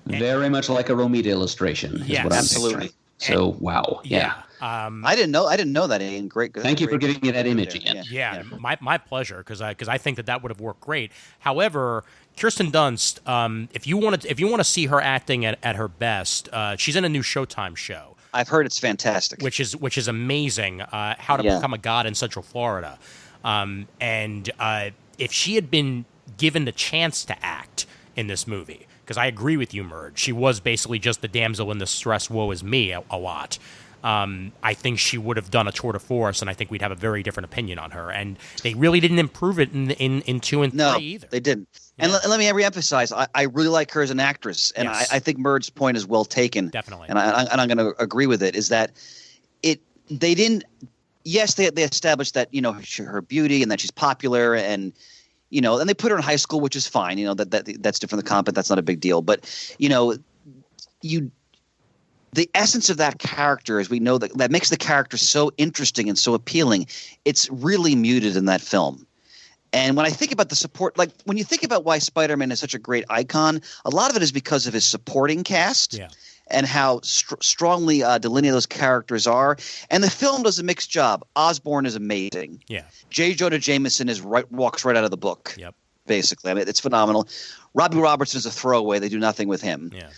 Very much like a Romita illustration. Yes, what I'm absolutely. So wow, yeah. I didn't know that, Ian. Great. Thank you for giving me that image, Ian. Yeah. My pleasure, because I think that would have worked great. However, Kirsten Dunst, if you want to see her acting at her best, she's in a new Showtime show. I've heard it's fantastic, which is amazing. How to Become a God in Central Florida, and if she had been given the chance to act in this movie, because I agree with you, Merge, she was basically just the damsel in distress, woe is me a lot. I think she would have done a tour de force, and I think we'd have a very different opinion on her. And they really didn't improve it in 2 and 3 either. They didn't. Yeah. And let me reemphasize, I really like her as an actress, and yes. I think Murd's point is well taken. Definitely. And I'm going to agree with it, is that they didn't – yes, they established that, her beauty and that she's popular and – and they put her in high school, which is fine. That's different than the comic, but that's not a big deal. But, the essence of that character, as we know, that makes the character so interesting and so appealing, it's really muted in that film. And when I think about the support, like when you think about why Spider-Man is such a great icon, a lot of it is because of his supporting cast and how strongly delineated those characters are. And the film does a mixed job. Osborn is amazing. Yeah. J. Jonah Jameson walks right out of the book. Yep. Basically, I mean, it's phenomenal. Robbie Robertson is a throwaway. They do nothing with him. Yeah.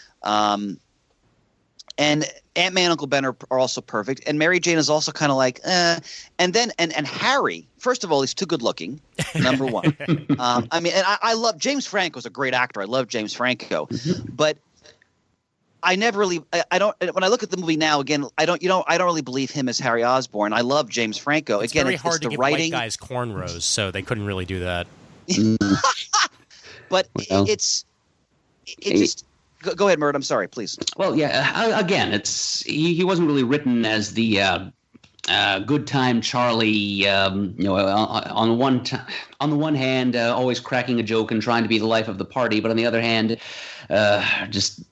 And Aunt-Man and Uncle Ben are also perfect. And Mary Jane is also kind of like, eh. And then and Harry, first of all, he's too good looking, number one. I mean, and I love James Franco's a great actor. I love James Franco. But I never really I don't when I look at the movie now again, I don't really believe him as Harry Osborn. I love James Franco. It's again, very hard to the give writing. white guys cornrows, so they couldn't really do that. But it just go ahead, Mert. I'm sorry, please. Well, yeah. Again, he wasn't really written as the good time Charlie. On the one hand, always cracking a joke and trying to be the life of the party, but on the other hand, just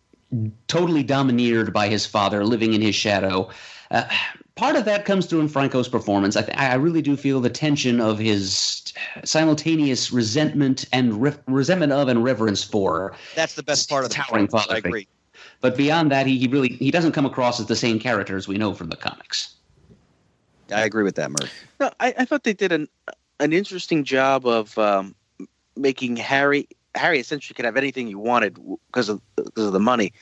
totally domineered by his father, living in his shadow. Part of that comes through in Franco's performance. I really do feel the tension of his simultaneous resentment and resentment of and reverence for. That's the best part of the towering father. I agree. But beyond that, he doesn't come across as the same character as we know from the comics. I agree with that, Mert. No, I thought they did an interesting job of making Harry essentially could have anything he wanted because of the money,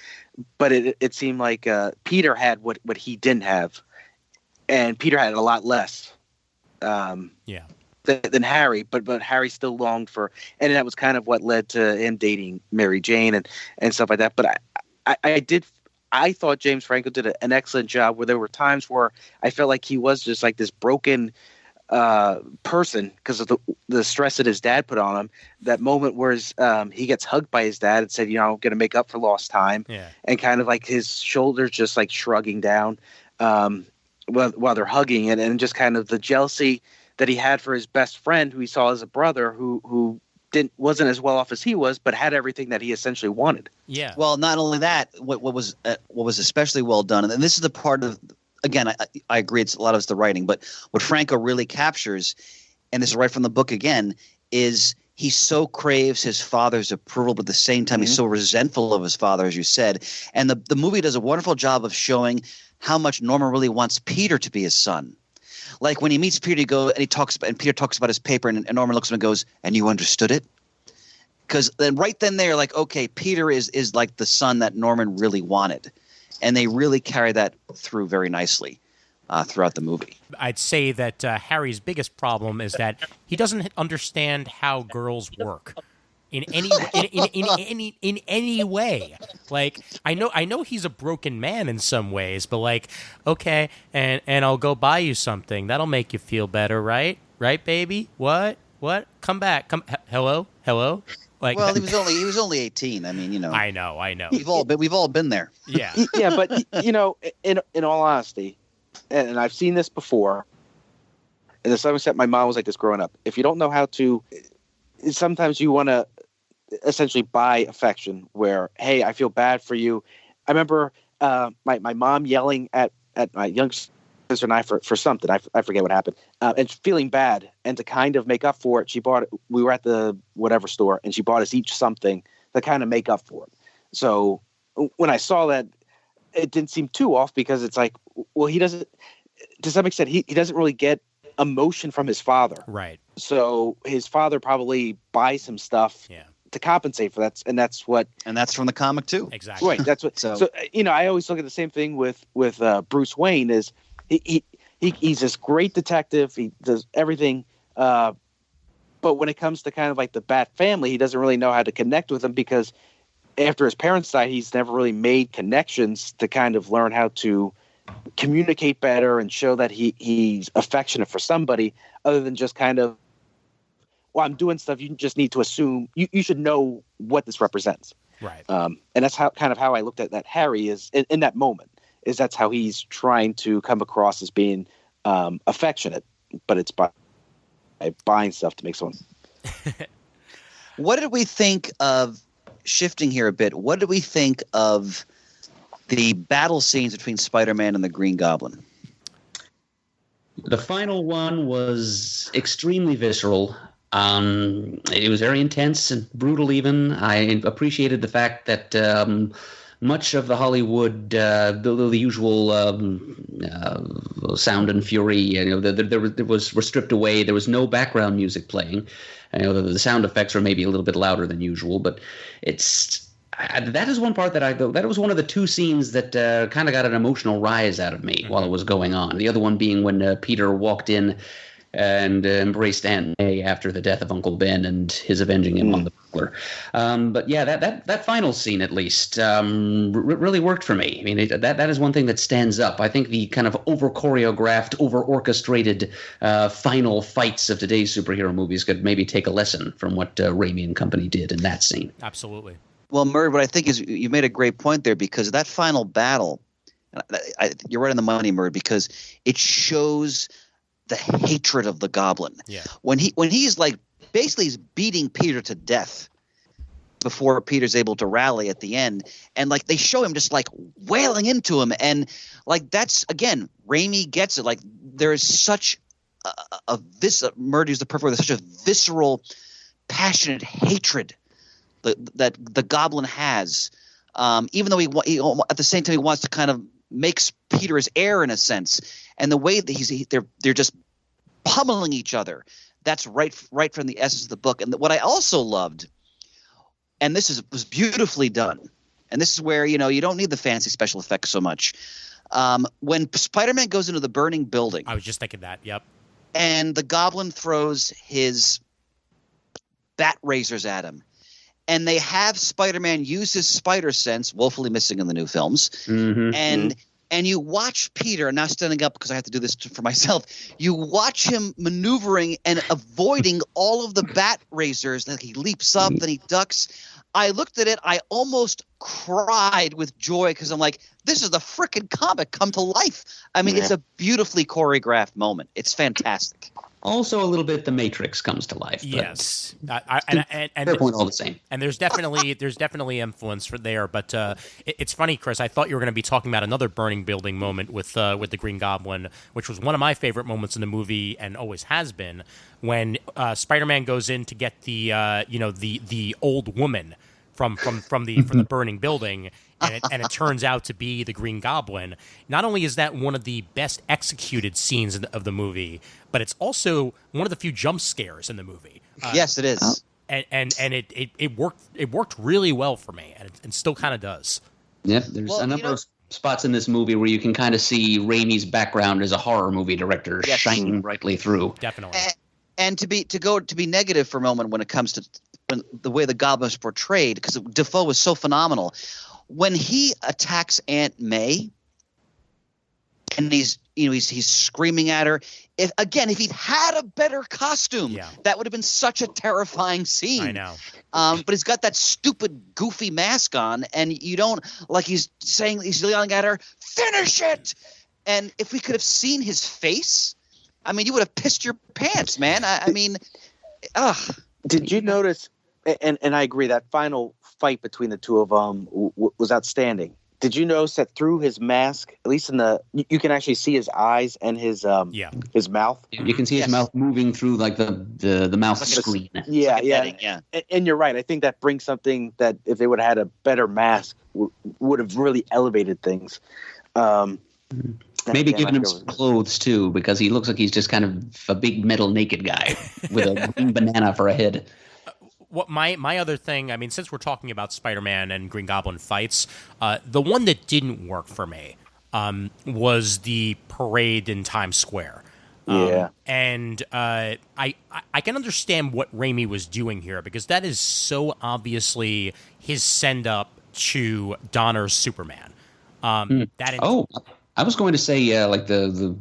but it seemed like Peter had what he didn't have, and Peter had a lot less. Than Harry, but Harry still longed for, and that was kind of what led to him dating Mary Jane and stuff like that. But I thought James Franco did an excellent job where there were times where I felt like he was just like this broken person because of the stress that his dad put on him. That moment where he gets hugged by his dad and said, I'm going to make up for lost time. Yeah. And kind of like his shoulders just like shrugging down while they're hugging and just kind of the jealousy that he had for his best friend who he saw as a brother who wasn't as well off as he was, but had everything that he essentially wanted. Yeah. Well, not only that, what was especially well done, and this is the part of, again, I agree, a lot of it's the writing, but what Franco really captures, and this is right from the book again, is he so craves his father's approval, but at the same time he's so resentful of his father, as you said. And the movie does a wonderful job of showing how much Norman really wants Peter to be his son. Like when he meets Peter, Peter talks about his paper, and Norman looks at him and goes, "And you understood it?" Because then right then they're like, okay, Peter is like the son that Norman really wanted. And they really carry that through very nicely throughout the movie. I'd say that Harry's biggest problem is that he doesn't understand how girls work in any way. Like I know he's a broken man in some ways, but like, okay, and I'll go buy you something. That'll make you feel better, right? Right, baby? What? Come back. Hello? Like, well, he was only 18. I mean, I know. We've all been there. Yeah. Yeah, but in all honesty, and I've seen this before, and to some extent my mom was like this growing up. If you don't know how to, sometimes you want to essentially buy affection where, hey, I feel bad for you. I remember my mom yelling at my young sister and I for something. I forget what happened. And feeling bad. And to kind of make up for it, we were at the whatever store, and she bought us each something to kind of make up for it. So when I saw that, it didn't seem too off because it's like, well, he doesn't, to some extent, he doesn't really get emotion from his father. Right. So his father probably buys him stuff to compensate for that. And that's from the comic too. Exactly. Right. That's what, so I always look at the same thing with Bruce Wayne is he's this great detective. He does everything. But when it comes to kind of like the Bat family, he doesn't really know how to connect with them because after his parents died, he's never really made connections to kind of learn how to communicate better and show that he's affectionate for somebody other than just kind of, well, I'm doing stuff. You just need to assume you should know what this represents. Right. And that's how I looked at that Harry is in that moment. Is that's how he's trying to come across as being affectionate, but it's by buying stuff to make someone. What did we think of, shifting here a bit, what did we think of the battle scenes between Spider-Man and the Green Goblin? The final one was extremely visceral. It was very intense and brutal even. I appreciated the fact that much of the Hollywood, the usual sound and fury, there was stripped away. There was no background music playing. The sound effects were maybe a little bit louder than usual, but That is one part that was one of the two scenes that kind of got an emotional rise out of me while it was going on. The other one being when Peter walked in and embraced Aunt May after the death of Uncle Ben and his avenging him on the burglar. But yeah, that final scene at least really worked for me. I mean, that is one thing that stands up. I think the kind of over-choreographed, over-orchestrated final fights of today's superhero movies could maybe take a lesson from what Raimi and company did in that scene. Absolutely. Well, Murray, what I think is you made a great point there, because that final battle, you're right on the money, Murray, because it shows the hatred of the Goblin. Yeah. When he's like basically he's beating Peter to death before Peter's able to rally at the end, and like they show him just like wailing into him, and like that's again Raimi gets it. Like there is such Murray is the perfect word. There's such a visceral, passionate hatred that the Goblin has, even though he at the same time he wants to kind of makes Peter his heir in a sense, and the way that they're just pummeling each other. That's right from the essence of the book. And what I also loved, and this was beautifully done, and this is where you don't need the fancy special effects so much. When Spider-Man goes into the burning building, I was just thinking that. Yep. And the Goblin throws his bat razors at him. And they have Spider-Man use his spider sense, woefully missing in the new films. Mm-hmm. And you watch Peter, now standing up because I have to do this for myself, you watch him maneuvering and avoiding all of the bat razors. Like he leaps up, then he ducks. I looked at it, I almost cried with joy because I'm like, this is the frickin' comic come to life. I mean, It's a beautifully choreographed moment. It's fantastic. Also, a little bit, The Matrix comes to life. Yes, and fair point, all the same. And there's definitely influence for there. But it's funny, Chris. I thought you were going to be talking about another burning building moment with the Green Goblin, which was one of my favorite moments in the movie and always has been, when Spider-Man goes in to get the old woman from the burning building, and it turns out to be the Green Goblin. Not only is that one of the best executed scenes of the movie, but it's also one of the few jump scares in the movie. Yes, it is. And it worked really well for me, and it still kind of does. Yep, there's a number of spots in this movie where you can kind of see Raimi's background as a horror movie director shining brightly through. Definitely. And to be negative for a moment when it comes to the way the Goblin is portrayed, because Dafoe was so phenomenal. When he attacks Aunt May, and he's screaming at her. If he'd had a better costume, that would have been such a terrifying scene. I know. But he's got that stupid, goofy mask on, and you don't like he's yelling at her, "Finish it!" And if we could have seen his face, I mean, you would have pissed your pants, man. I mean, ugh. Did you notice? And I agree, that final fight between the two of them was outstanding. Did you notice that through his mask, at least you can actually see his eyes and his mouth? You can see his mouth moving through like the mouth screen. Yeah. And you're right. I think that brings something that if they would have had a better mask would have really elevated things. Maybe giving him some clothes too, because he looks like he's just kind of a big metal naked guy with a green banana for a head. What my other thing, I mean, since we're talking about Spider-Man and Green Goblin fights, the one that didn't work for me was the parade in Times Square. And I can understand what Raimi was doing here, because that is so obviously his send up to Donner's Superman. I was going to say like the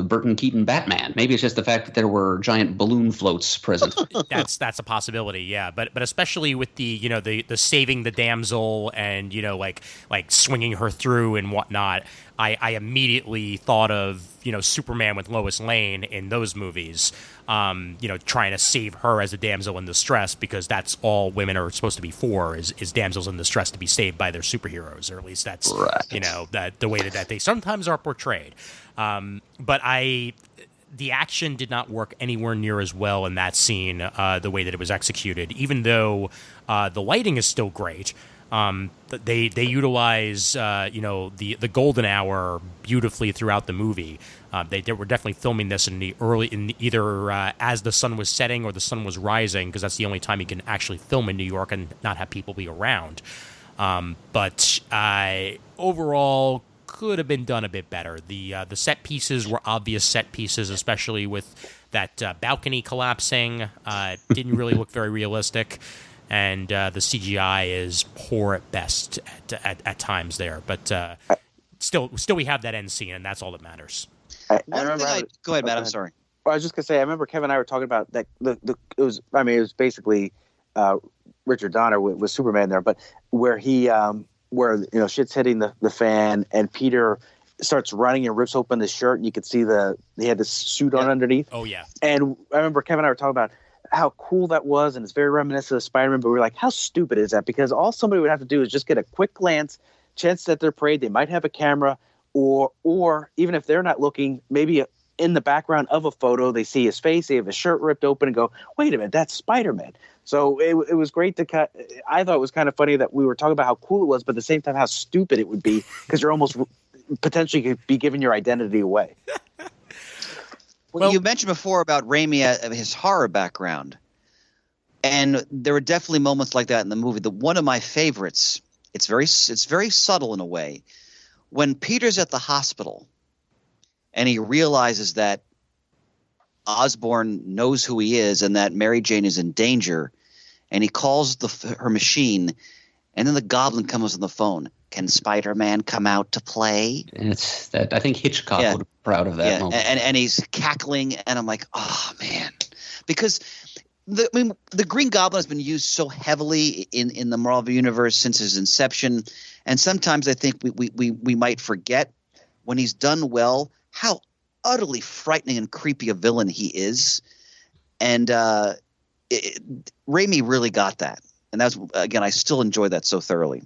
Burton Keaton Batman. Maybe it's just the fact that there were giant balloon floats present. That's a possibility, yeah. But especially with the the saving the damsel and like swinging her through and whatnot, I immediately thought of Superman with Lois Lane in those movies, trying to save her as a damsel in distress, because that's all women are supposed to be for is damsels in distress, to be saved by their superheroes, or at least that's right. That the way that they sometimes are portrayed. But the action did not work anywhere near as well in that scene, the way that it was executed, even though the lighting is still great. They utilize the golden hour beautifully throughout the movie. They were definitely filming this in either as the sun was setting or the sun was rising, because that's the only time you can actually film in New York and not have people be around. But overall, could have been done a bit better. The set pieces were obvious set pieces, especially with that balcony collapsing. Didn't really look very realistic. And the CGI is poor at best at times there. But still we have that end scene, and that's all that matters. Go ahead, Matt. I'm sorry. Well, I was just gonna say, I remember Kevin and I were talking about that. It was basically Richard Donner with Superman there, but where he where shit's hitting the fan, and Peter starts running and rips open the shirt, and you could see he had this suit on underneath. Oh yeah. And I remember Kevin and I were talking about how cool that was, and it's very reminiscent of Spider-Man, but we were like, how stupid is that? Because all somebody would have to do is just get a quick glance, chance that they're preyed, they might have a camera, or even if they're not looking, maybe in the background of a photo, they see his face, they have his shirt ripped open, and go, wait a minute, that's Spider-Man. So it was great to cut. I thought it was kind of funny that we were talking about how cool it was, but at the same time, how stupid it would be, because you're almost potentially could be giving your identity away. Well, you mentioned before about Raimi, his horror background, and there were definitely moments like that in the movie. One of my favorites, it's very subtle in a way, when Peter's at the hospital and he realizes that Osborn knows who he is and that Mary Jane is in danger, and he calls her machine, and then the Goblin comes on the phone. Can Spider-Man come out to play? It's that I think Hitchcock would be proud of that moment. And he's cackling, and I'm like, oh man, because the Green Goblin has been used so heavily in the Marvel universe since his inception, and sometimes I think we might forget when he's done well how utterly frightening and creepy a villain he is, and Raimi really got that, and that's again I still enjoy that so thoroughly.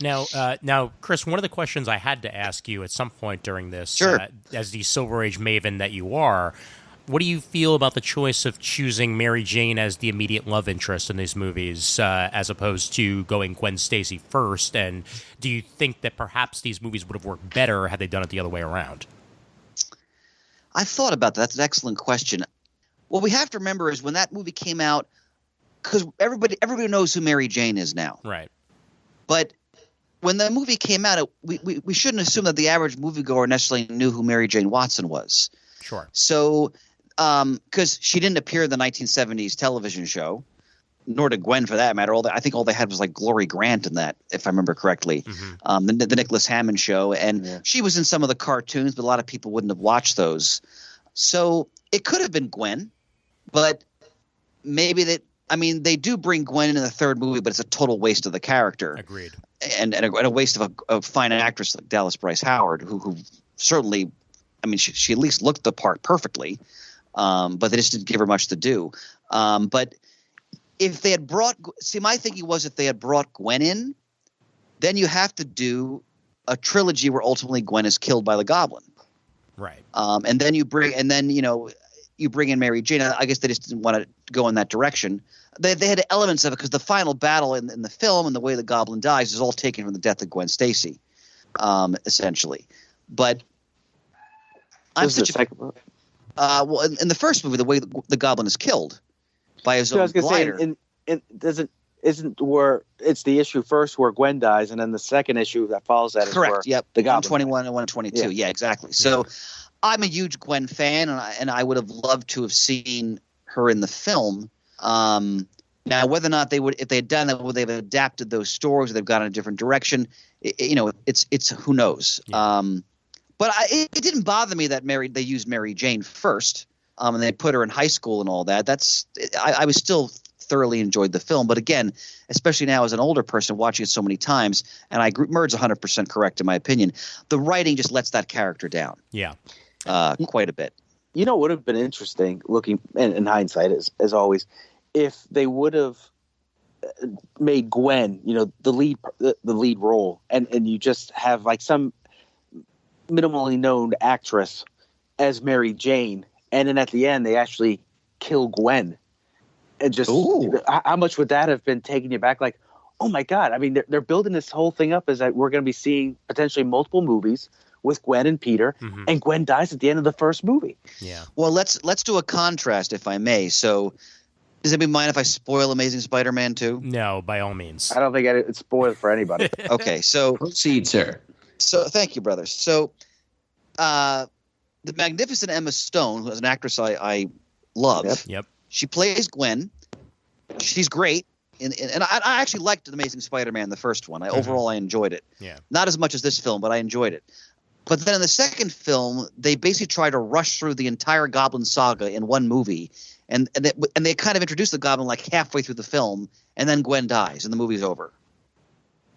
Now, Chris, one of the questions I had to ask you at some point during this, sure. As the Silver Age maven that you are, what do you feel about the choice of choosing Mary Jane as the immediate love interest in these movies, as opposed to going Gwen Stacy first? And do you think that perhaps these movies would have worked better had they done it the other way around? I thought about that. That's an excellent question. What we have to remember is when that movie came out, because everybody knows who Mary Jane is now. Right. But when the movie came out, we shouldn't assume that the average moviegoer necessarily knew who Mary Jane Watson was. Sure. So, because she didn't appear in the 1970s television show, nor did Gwen for that matter. I think all they had was like Glory Grant in that, if I remember correctly, the Nicholas Hammond show. And she was in some of the cartoons, but a lot of people wouldn't have watched those. So it could have been Gwen, but maybe they do bring Gwen in the third movie, but it's a total waste of the character. Agreed. And a waste of a fine actress like Dallas Bryce Howard, who certainly, she at least looked the part perfectly, but they just didn't give her much to do. But if they had my thinking was if they had brought Gwen in, then you have to do a trilogy where ultimately Gwen is killed by the Goblin. Right. And then you bring in Mary Jane. I guess they just didn't want to go in that direction. They had elements of it because the final battle in the film and the way the Goblin dies is all taken from the death of Gwen Stacy, essentially. But I'm such a well, in the first movie, the way the Goblin is killed by his own glider. Isn't where it's the issue first where Gwen dies, and then the second issue that follows that correct. Is where the Goblin 121 and 122. Yeah, exactly. So I'm a huge Gwen fan, and I would have loved to have seen her in the film. Now, whether or not if they had done that, would they have adapted those stories, or they've gone in a different direction? It's who knows. Yeah. But it didn't bother me that they used Mary Jane first, and they put her in high school and all that. I was still thoroughly enjoyed the film, but again, especially now as an older person watching it so many times, and Murd's 100% correct in my opinion. The writing just lets that character down. Yeah, quite a bit. What would have been interesting, looking in hindsight, as always, if they would have made Gwen, the lead role, and you just have like some minimally known actress as Mary Jane, and then at the end they actually kill Gwen, and just how much would that have been taking you back? Like, oh my God. I mean, they're building this whole thing up as that we're going to be seeing potentially multiple movies with Gwen and Peter, and Gwen dies at the end of the first movie. Yeah. Well, let's do a contrast, if I may. So, does anybody mind if I spoil Amazing Spider-Man 2? No, by all means. I don't think it's spoiled for anybody. Okay, so Proceed, sir. So thank you, brother. So, the magnificent Emma Stone, who is an actress I love, Yep. she plays Gwen. She's great. And I actually liked The Amazing Spider-Man, the first one. Overall, I enjoyed it. Yeah. Not as much as this film, but I enjoyed it. But then in the second film, they basically try to rush through the entire Goblin saga in one movie. And they kind of introduce the Goblin like halfway through the film, and then Gwen dies, and the movie's over.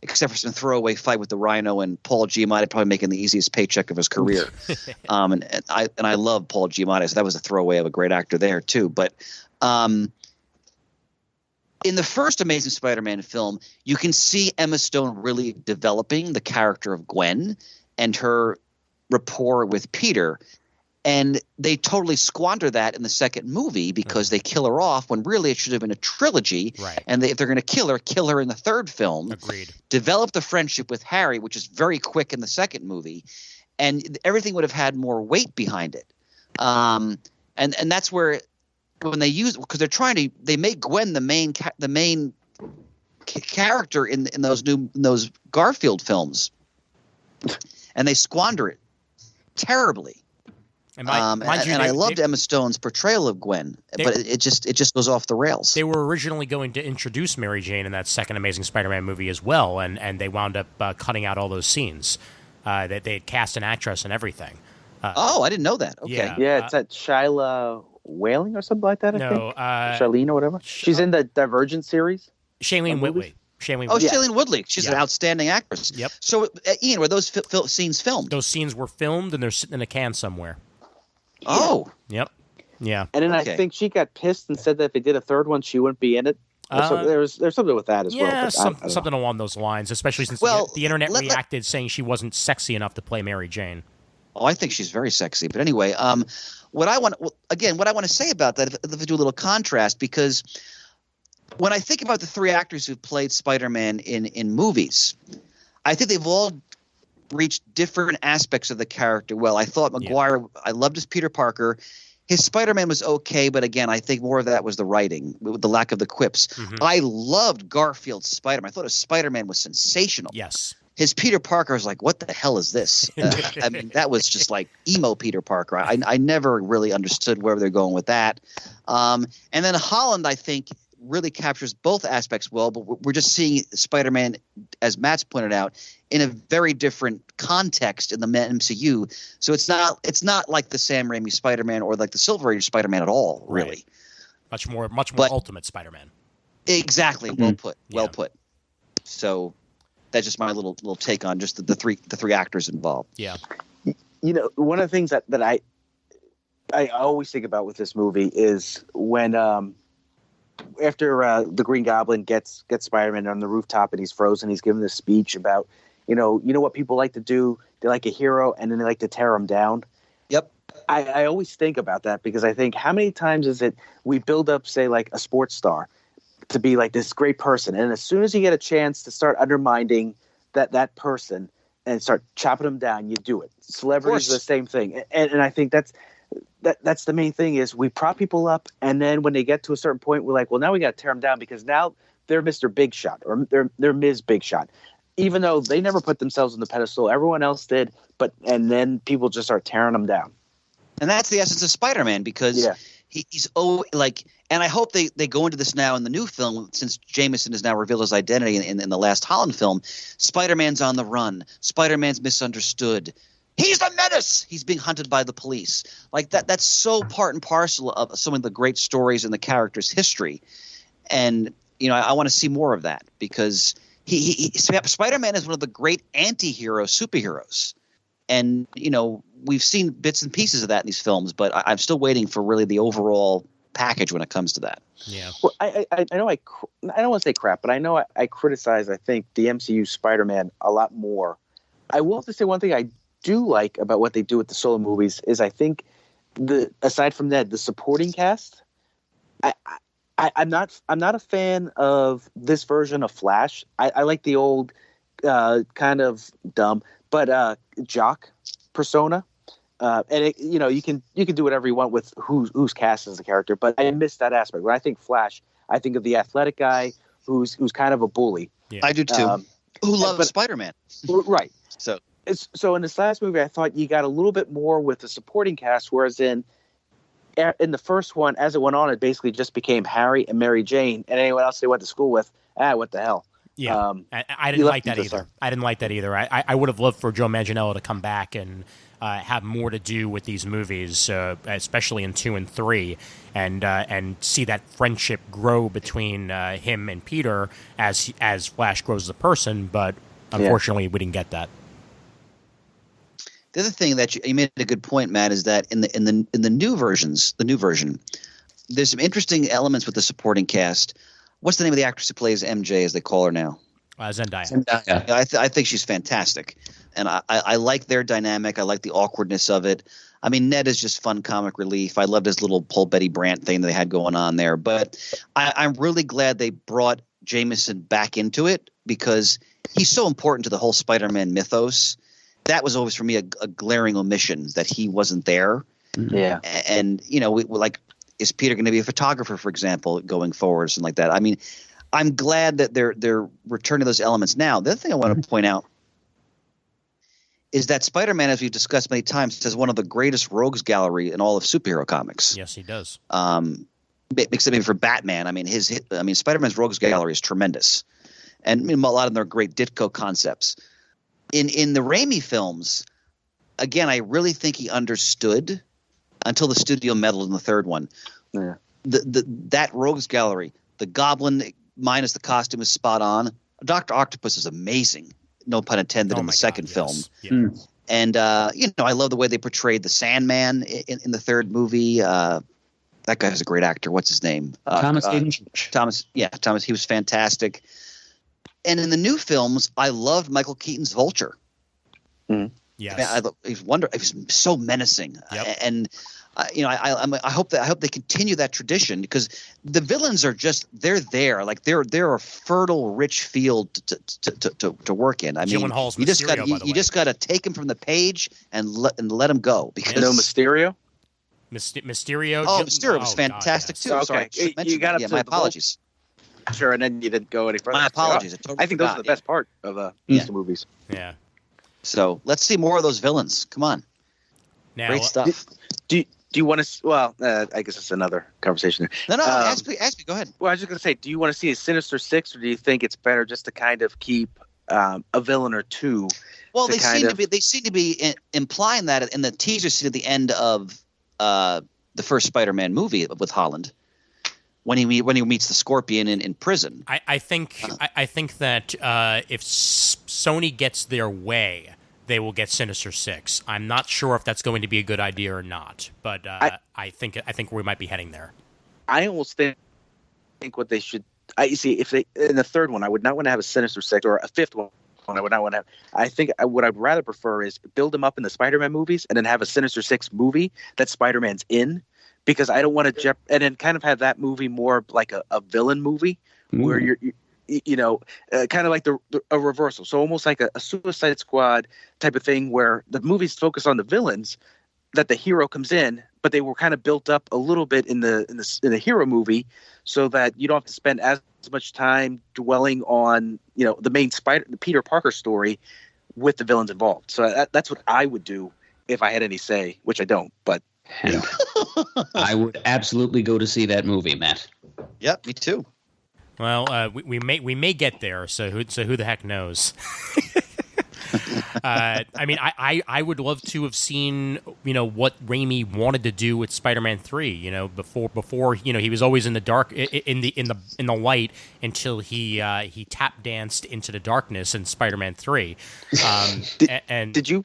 Except for some throwaway fight with the Rhino and Paul Giamatti probably making the easiest paycheck of his career. And I love Paul Giamatti, so that was a throwaway of a great actor there too. But in the first Amazing Spider-Man film, you can see Emma Stone really developing the character of Gwen and her rapport with Peter. And they totally squander that in the second movie because they kill her off when really it should have been a trilogy. Right. And if they're going to kill her in the third film. Agreed. Develop the friendship with Harry, which is very quick in the second movie. And everything would have had more weight behind it. And that's where when they use – because they make Gwen the main character in those Garfield films. And they squander it terribly. And mind you, I loved Emma Stone's portrayal of Gwen, but it just goes off the rails. They were originally going to introduce Mary Jane in that second Amazing Spider-Man movie as well, and they wound up cutting out all those scenes. They had cast an actress and everything. I didn't know that. Okay. Yeah, it's that Shyla Whaling or something like that, I think. Charlene or whatever. She's in the Divergent series. Shailene Woodley. Shailene Woodley. She's an outstanding actress. Yep. So, Ian, were those scenes filmed? Those scenes were filmed, and they're sitting in a can somewhere. Oh. Yep. Yeah. And then I think she got pissed and said that if they did a third one, she wouldn't be in it. So there's something with that as well. Yeah, But something along those lines, especially since the internet reacted saying she wasn't sexy enough to play Mary Jane. Oh, I think she's very sexy. But anyway, what I want to say about that, if I do a little contrast, because when I think about the three actors who've played Spider-Man in movies, I think they've all reached different aspects of the character. Well, I thought Maguire, I loved his Peter Parker. His Spider-Man was okay, but again, I think more of that was the writing, with the lack of the quips. I loved Garfield's Spider-Man. I thought his Spider-Man was sensational. Yes. His Peter Parker was like, what the hell is this? I mean, that was just like emo Peter Parker. I never really understood where they're going with that. And then Holland, I think, really captures both aspects well, but we're just seeing Spider-Man, as Matt's pointed out, in a very different context in the MCU. So it's not like the Sam Raimi Spider-Man or like the Silver Age Spider-Man at all, really. Right. Much more Ultimate Spider-Man. Exactly. Well put. Well put. So that's just my little take on just the three actors involved. Yeah. You know, one of the things that I always think about with this movie is when after the Green Goblin gets Spider-Man on the rooftop and he's frozen, he's giving this speech about, you know what people like to do? They like a hero and then they like to tear him down. Yep. I always think about that because I think how many times is it we build up, say, like a sports star to be like this great person, and as soon as you get a chance to start undermining that person and start chopping them down, you do it. Celebrities are the same thing, and I think that's the main thing is we prop people up, and then when they get to a certain point, we're like, well, now we got to tear them down because now they're Mr. Big Shot or they're Ms. Big Shot, even though they never put themselves on the pedestal, everyone else did, and then people just start tearing them down. And that's the essence of Spider-Man because he's like, and I hope they go into this now in the new film since Jameson has now revealed his identity in the last Holland film. Spider-Man's on the run. Spider-Man's misunderstood. He's the menace. He's being hunted by the police. Like that. That's so part and parcel of some of the great stories in the character's history. And I want to see more of that because Spider-Man is one of the great anti-hero superheroes. And, we've seen bits and pieces of that in these films, but I'm still waiting for really the overall package when it comes to that. Yeah. Well, I know I don't want to say crap, but I know I criticize, I think, the MCU Spider-Man a lot more. I will have to say one thing I do like about what they do with the solo movies is I think aside from that, the supporting cast, I I'm not a fan of this version of Flash. I like the old kind of dumb but jock persona. You can do whatever you want with who's cast as a character, but I miss that aspect. When I think Flash, I think of the athletic guy who's kind of a bully. Yeah. I do too. Who loves Spider-Man? Right. So In this last movie, I thought you got a little bit more with the supporting cast, whereas in the first one, as it went on, it basically just became Harry and Mary Jane, and anyone else they went to school with. What the hell? Yeah, I didn't like that either. I didn't like that either. I would have loved for Joe Manganiello to come back and have more to do with these movies, especially in 2 and 3, and see that friendship grow between him and Peter as Flash grows as a person. But unfortunately, we didn't get that. The other thing that you made a good point, Matt, is that in the new version, there's some interesting elements with the supporting cast. What's the name of the actress who plays MJ, as they call her now? Zendaya. I think she's fantastic, and I like their dynamic. I like the awkwardness of it. I mean, Ned is just fun comic relief. I loved his little Paul Betty Brant thing that they had going on there. But I'm really glad they brought Jameson back into it because he's so important to the whole Spider-Man mythos. That was always for me a glaring omission that he wasn't there. Yeah, and is Peter going to be a photographer, for example, going forward or something like that? I mean, I'm glad that they're returning those elements now. The other thing I want to point out is that Spider-Man, as we've discussed many times, has one of the greatest rogues gallery in all of superhero comics. Yes, he does. Except maybe for Batman. I mean, Spider-Man's rogues gallery is tremendous, and a lot of them are great Ditko concepts. In the Raimi films, again, I really think he understood until the studio meddled in the third one. Yeah. That rogues gallery, the Goblin minus the costume is spot on. Dr. Octopus is amazing, no pun intended, in the second film. Yeah. And I love the way they portrayed the Sandman in the third movie. That guy's a great actor. What's his name? Thomas Hayden Church. Thomas. He was fantastic. And in the new films, I loved Michael Keaton's Vulture. Mm. Yes. He's so menacing. Yep. And I hope they continue that tradition because the villains are they're there, like they're a fertile, rich field to work in. I mean, Gyllenhaal's you just Mysterio, got to take him from the page and let him go because Mysterio. Mysterio. Oh, Mysterio was fantastic too. Okay. Sorry, You got up to my the apologies. Sure, and then you didn't go any further. My apologies. I think those are the best part of these two movies. Yeah. So let's see more of those villains. Come on, Now, great stuff. Do you want to? Well, I guess it's another conversation. No. Ask me. Go ahead. Well, I was just gonna say, do you want to see a Sinister Six, or do you think it's better just to kind of keep a villain or two? Well, they seem to be implying that in the teaser scene at the end of the first Spider-Man movie with Holland. When he meets the Scorpion in prison. I think that if Sony gets their way, they will get Sinister Six. I'm not sure if that's going to be a good idea or not, but I think we might be heading there. I almost think what they should. You see, if they in the third one, I would not want to have a Sinister Six, or a fifth one. I would not want to have. I think what I'd rather prefer is build them up in the Spider-Man movies and then have a Sinister Six movie that Spider-Man's in. Because I don't want to and then kind of have that movie more like a villain movie where you're kind of like a reversal. So almost like a Suicide Squad type of thing where the movies focus on the villains, that the hero comes in, but they were kind of built up a little bit in the hero movie, so that you don't have to spend as much time dwelling on the main the Peter Parker story with the villains involved. So that's what I would do if I had any say, which I don't, but. Yeah. I would absolutely go to see that movie, Matt. Yep, me too. Well, we may get there. So who the heck knows? I mean, I would love to have seen what Raimi wanted to do with Spider-Man 3. Before he was always in the dark, in the light until he tap danced into the darkness in Spider-Man 3. Did you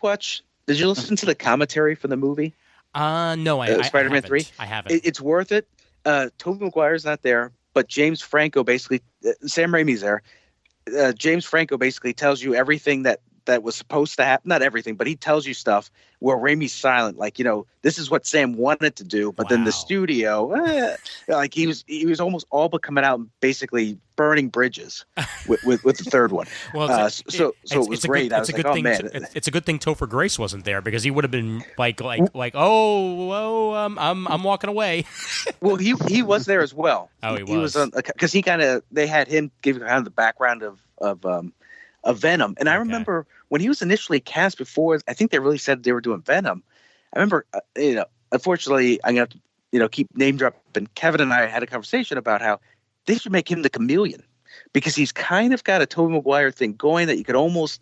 listen to the commentary for the movie? No, Spider-Man 3. I haven't. It's worth it. Tobey Maguire's not there, but James Franco basically, Sam Raimi's there. James Franco basically tells you everything that that was supposed to happen. Not everything, but he tells you stuff where Raimi's silent. Like, this is what Sam wanted to do, but then the studio, like he was almost all but coming out and basically burning bridges with the third one. Well, so it was great. I was like, oh man, it's a good thing Topher Grace wasn't there, because he would have been like, I'm walking away. Well, he was there as well. Oh, he was. He was because they had him give kind of the background of Venom. And I remember when he was initially cast before, I think they really said they were doing Venom. I remember, unfortunately, I'm going to have to, keep name dropping. Kevin and I had a conversation about how they should make him the chameleon, because he's kind of got a Tobey Maguire thing going that you could almost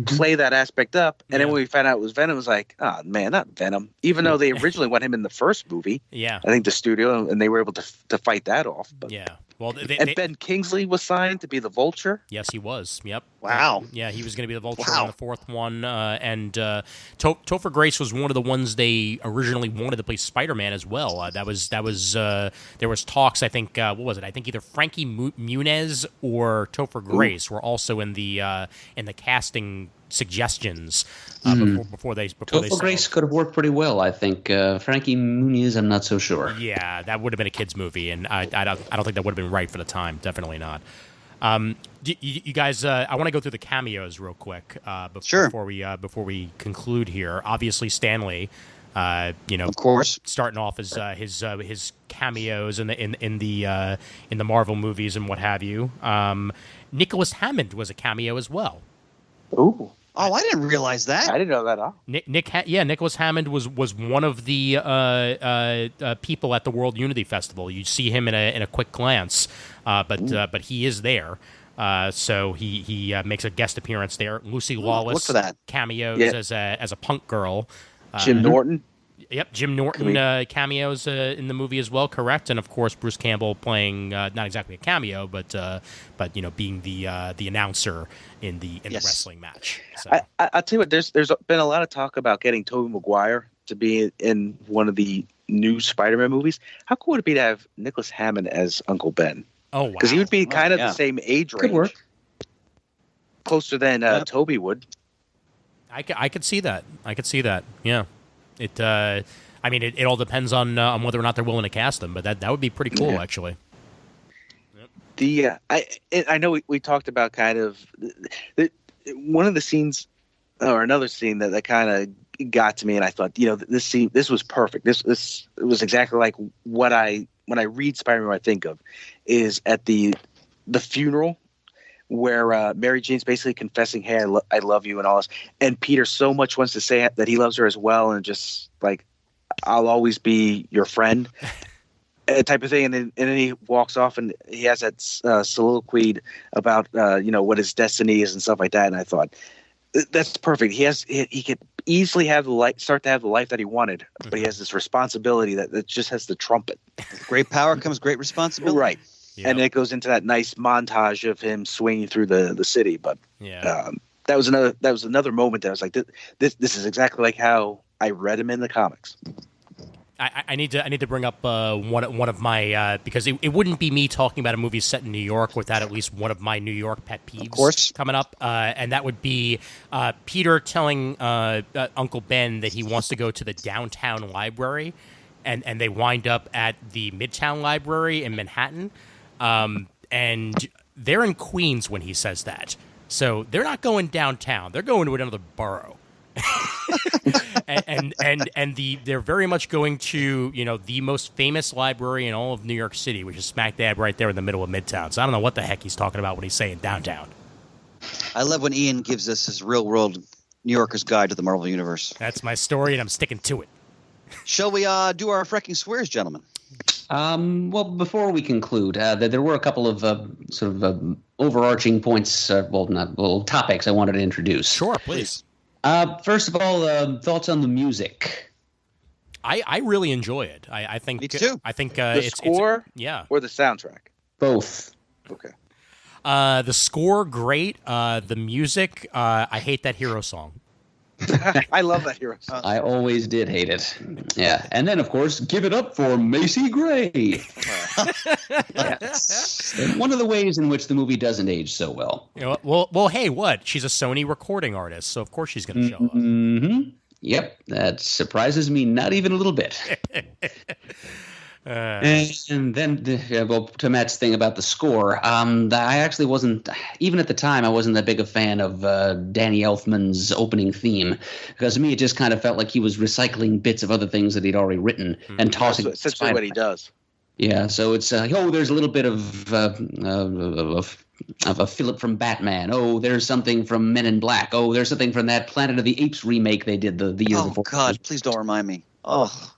play that aspect up. And then when we found out it was Venom, it was like, oh man, not Venom. Even though they originally want him in the first movie. Yeah. I think the studio, and they were able to fight that off. But. Yeah. Well, Ben Kingsley was signed to be the Vulture. Yes, he was. Yep. Wow. Yeah, he was going to be the Vulture in the fourth one. And Topher Grace was one of the ones they originally wanted to play Spider-Man as well. There was talks. I think what was it? I think either Frankie Muniz or Topher Grace were also in the casting suggestions before they. Topher Grace could have worked pretty well, I think. Frankie Muniz, I'm not so sure. Yeah, that would have been a kids' movie, and I don't think that would have been right for the time. Definitely not. You guys, I want to go through the cameos real quick before we conclude here. Obviously, Stanley. Of course, starting off as his cameos in the Marvel movies and what have you. Nicholas Hammond was a cameo as well. Ooh. Oh, I didn't realize that. I didn't know that at all. Nicholas Hammond was one of the people at the World Unity Festival. You see him in a quick glance, but he is there. So he makes a guest appearance there. Lucy Lawless look for that. Cameos as a punk girl. Jim Norton. Yep, Jim Norton cameos in the movie as well, correct? And of course, Bruce Campbell playing not exactly a cameo, but being the announcer in the wrestling match. So. I'll tell you what, there's been a lot of talk about getting Tobey Maguire to be in one of the new Spider-Man movies. How cool would it be to have Nicholas Hammond as Uncle Ben? Oh, wow. Because he would be kind of the same age range. Could work. Closer than Tobey would. I could see that. Yeah. It all depends on whether or not they're willing to cast him, but that would be pretty cool, actually. I know we talked about kind of one of the scenes, or another scene that kind of got to me, and I thought, this was perfect. This was exactly like when I read Spider-Man, what I think of is at the funeral, where Mary Jane's basically confessing, hey, I love you and all this. And Peter so much wants to say that he loves her as well, and just like, I'll always be your friend type of thing. And then he walks off, and he has that soliloquy about, what his destiny is and stuff like that. And I thought, that's perfect. He could easily start to have the life that he wanted, but he has this responsibility that just has the trumpet. With great power comes great responsibility. Right. Yep. And it goes into that nice montage of him swinging through the city. But that was another moment that I was like, this is exactly like how I read him in the comics. I need to bring up one of my because it wouldn't be me talking about a movie set in New York without at least one of my New York pet peeves coming up, and that would be Peter telling Uncle Ben that he wants to go to the downtown library, and they wind up at the Midtown Library in Manhattan. And they're in Queens when he says that. So they're not going downtown. They're going to another borough. and they're very much going to, the most famous library in all of New York City, which is smack dab right there in the middle of Midtown. So I don't know what the heck he's talking about when he's saying downtown. I love when Ian gives us his real world New Yorker's guide to the Marvel Universe. That's my story, and I'm sticking to it. Shall we do our fricking swears, gentlemen? Well, before we conclude, there were a couple of overarching points, topics I wanted to introduce. Sure, please. First of all, thoughts on the music. I really enjoy it. I think me too. I think the score, or the soundtrack. Both. Okay. The score, great. The music, I hate that hero song. I love that hero song. I always did hate it. Yeah, and then of course, give it up for Macy Gray. Yes. One of the ways in which the movie doesn't age so well. You know, well, hey, what? She's a Sony recording artist, so of course she's going to show up. Mm-hmm. Yep, that surprises me not even a little bit. And then, to Matt's thing about the score, I actually wasn't, even at the time, I wasn't that big a fan of Danny Elfman's opening theme, because to me it just kind of felt like he was recycling bits of other things that he'd already written and tossing. That's essentially what he does. Yeah, so it's there's a little bit of a Philip from Batman. Oh, there's something from Men in Black. Oh, there's something from that Planet of the Apes remake they did the year before. Oh God, please don't remind me. Oh,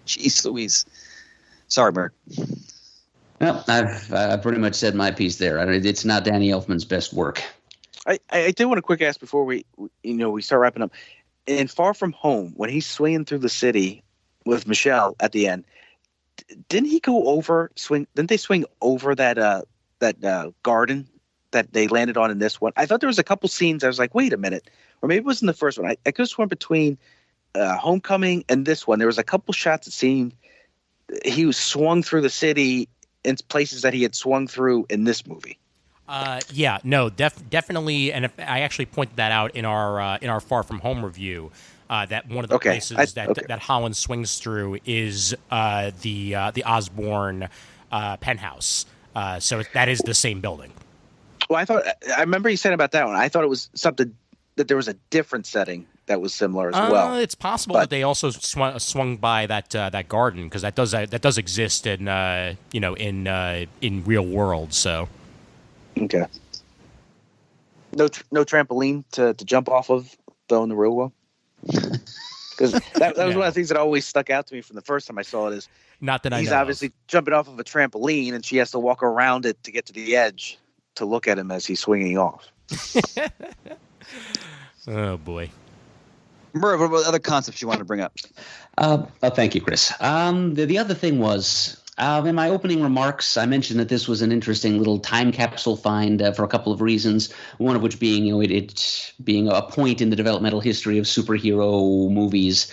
jeez Louise. Sorry, Bert. Well, I've pretty much said my piece there. It's not Danny Elfman's best work. I did want to quick ask before we start wrapping up. In Far From Home, when he's swinging through the city with Michelle at the end, didn't they swing over that garden that they landed on in this one? I thought there was a couple scenes I was like, wait a minute, or maybe it was in the first one. I could have sworn between Homecoming and this one, there was a couple shots that seemed he was swung through the city in places that he had swung through in this movie. Definitely, and I actually pointed that out in our Far From Home review. That one of the places that Holland swings through is the Osborne penthouse. So that is the same building. Well, I remember you saying about that one. I thought it was something that there was a different setting that was similar as well. It's possible that they also swung by that garden, because that does exist in in real world. So okay, no trampoline to jump off of though in the real world. Because that was one of the things that always stuck out to me from the first time I saw it. Is not that he's obviously jumping off of a trampoline, and she has to walk around it to get to the edge to look at him as he's swinging off. Oh boy. Murray, what other concepts you want to bring up? Thank you, Chris. The other thing was, in my opening remarks, I mentioned that this was an interesting little time capsule find for a couple of reasons. One of which being, it being a point in the developmental history of superhero movies.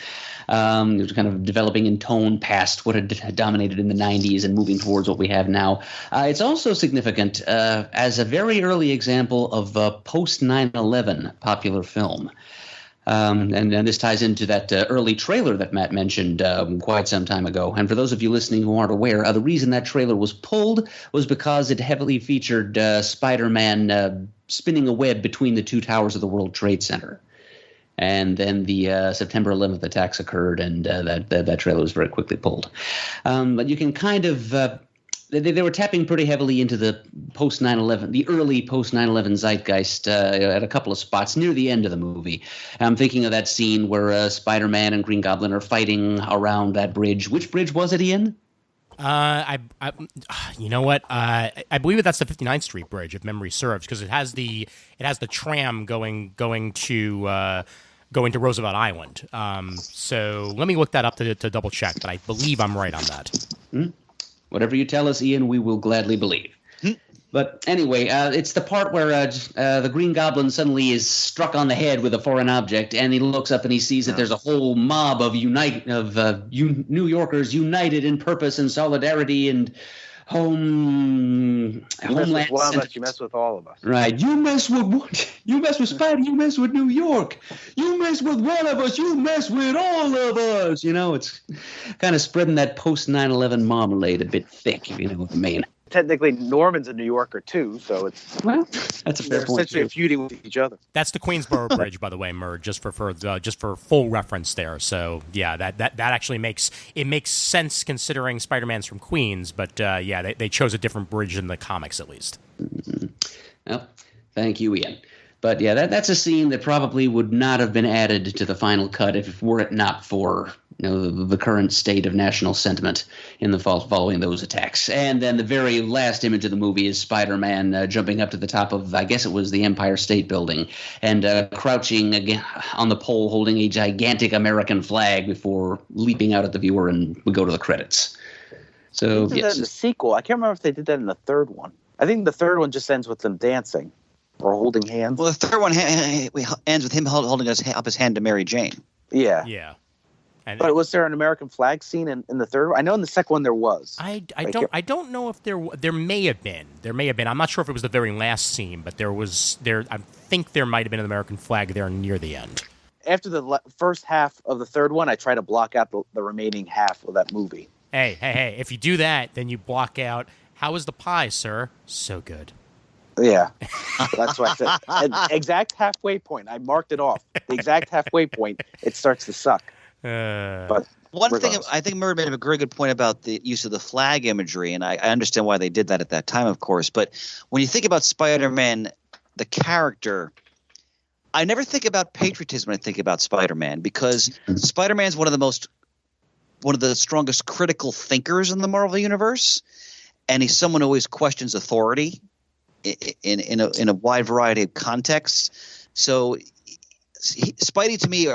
It was kind of developing in tone past what had dominated in the 90s and moving towards what we have now. It's also significant as a very early example of a post 9/11 popular film. And this ties into that early trailer that Matt mentioned quite some time ago. And for those of you listening who aren't aware, the reason that trailer was pulled was because it heavily featured Spider-Man spinning a web between the two towers of the World Trade Center. And then the September 11th attacks occurred, and that trailer was very quickly pulled. But you can kind of they were tapping pretty heavily into the post 9/11, the early post 9/11 zeitgeist at a couple of spots near the end of the movie. I'm thinking of that scene where Spider-Man and Green Goblin are fighting around that bridge. Which bridge was it, Ian? You know what? I believe that's the 59th Street Bridge, if memory serves, because it has the tram going to Roosevelt Island. So let me look that up to double check, but I believe I'm right on that. Whatever you tell us, Ian, we will gladly believe. But anyway, it's the part where the Green Goblin suddenly is struck on the head with a foreign object, and he looks up and he sees that there's a whole mob of New Yorkers united in purpose and solidarity and homeland. One of us, you mess with all of us. Right. You mess with Spidey, you mess with New York. You mess with one of us, you mess with all of us. You know, it's kind of spreading that post 9/11 marmalade a bit thick, if you know what I mean. Technically, Norman's a New Yorker too, so that's a fair point. Essentially feuding with each other. That's the Queensboro Bridge, by the way, Murr, just for full reference there. So yeah, that actually makes sense considering Spider-Man's from Queens, but they chose a different bridge in the comics at least. Well, thank you, Ian. But yeah, that's a scene that probably would not have been added to the final cut were it not for the current state of national sentiment in the fall following those attacks. And then the very last image of the movie is Spider-Man jumping up to the top of, I guess it was the Empire State Building, and crouching again on the pole holding a gigantic American flag before leaping out at the viewer, and we go to the credits. So They did that in the sequel. I can't remember if they did that in the third one. I think the third one just ends with them dancing or holding hands. Well, the third one ends with him holding up his hand to Mary Jane. Yeah. Yeah. But was there an American flag scene in the third one? I know in the second one there was. I don't know if there may have been. I'm not sure if it was the very last scene, but I think there might have been an American flag there near the end. After the first half of the third one, I try to block out the remaining half of that movie. Hey! If you do that, then you block out. How is the pie, sir? So good. Yeah, that's what I said. An exact halfway point. I marked it off. The exact halfway point, it starts to suck. But one thing I think Murd made a very good point about the use of the flag imagery, and I understand why they did that at that time, of course. But when you think about Spider-Man, the character, I never think about patriotism when I think about Spider-Man, because Spider-Man's one of the strongest critical thinkers in the Marvel universe, and he's someone who always questions authority in a wide variety of contexts. So Spidey to me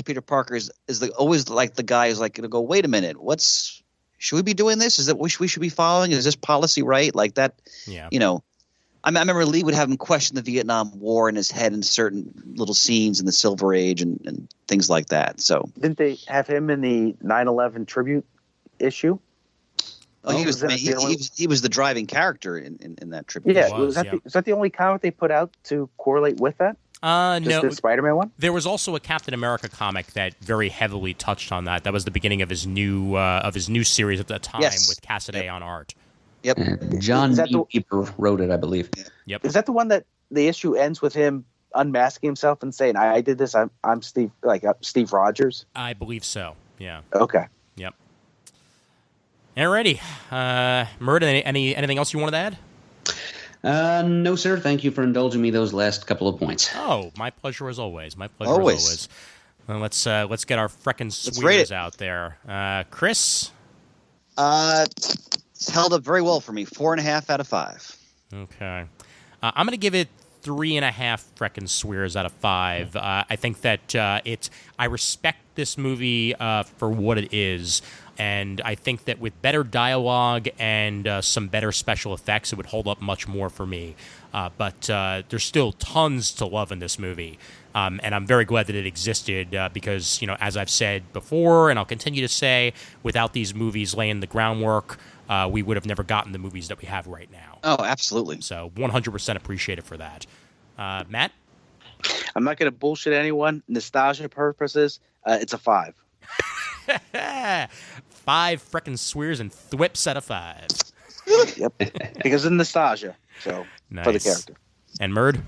/ Peter Parker is always like the guy who's like going to go, wait a minute, should we be doing this? Is that what we should be following? Is this policy right? Like that, yeah. I remember Lee would have him question the Vietnam War in his head in certain little scenes in the Silver Age and things like that. So didn't they have him in the 9/11 tribute issue? Oh, he was the driving character in that tribute. Yeah, was that the only comic they put out to correlate with that? No, the Spider-Man one. There was also a Captain America comic that very heavily touched on that. That was the beginning of his new series at that time with Cassidy on art. Yep, John Beeper wrote it, I believe. Yep. Is that the one that the issue ends with him unmasking himself and saying, "I did this. I'm Steve, Steve Rogers." I believe so. Yeah. Okay. Yep. Alrighty, Murd, anything else you wanted to add? No, sir. Thank you for indulging me those last couple of points. Oh, my pleasure as always. Well, let's get our freckin' swears out there. Chris? It's held up very well for me. 4.5 out of 5. Okay. I'm going to give it 3.5 freckin' swears out of 5. I think that I respect this movie for what it is. And I think that with better dialogue and some better special effects, it would hold up much more for me. But there's still tons to love in this movie. And I'm very glad that it existed because, as I've said before, and I'll continue to say, without these movies laying the groundwork, we would have never gotten the movies that we have right now. Oh, absolutely. So 100% appreciated for that. Matt? I'm not going to bullshit anyone. Nostalgia purposes, it's a 5. 5 frickin' swears and thwips out of 5. Yep, because of nostalgia. So nice. For the character. And Murd?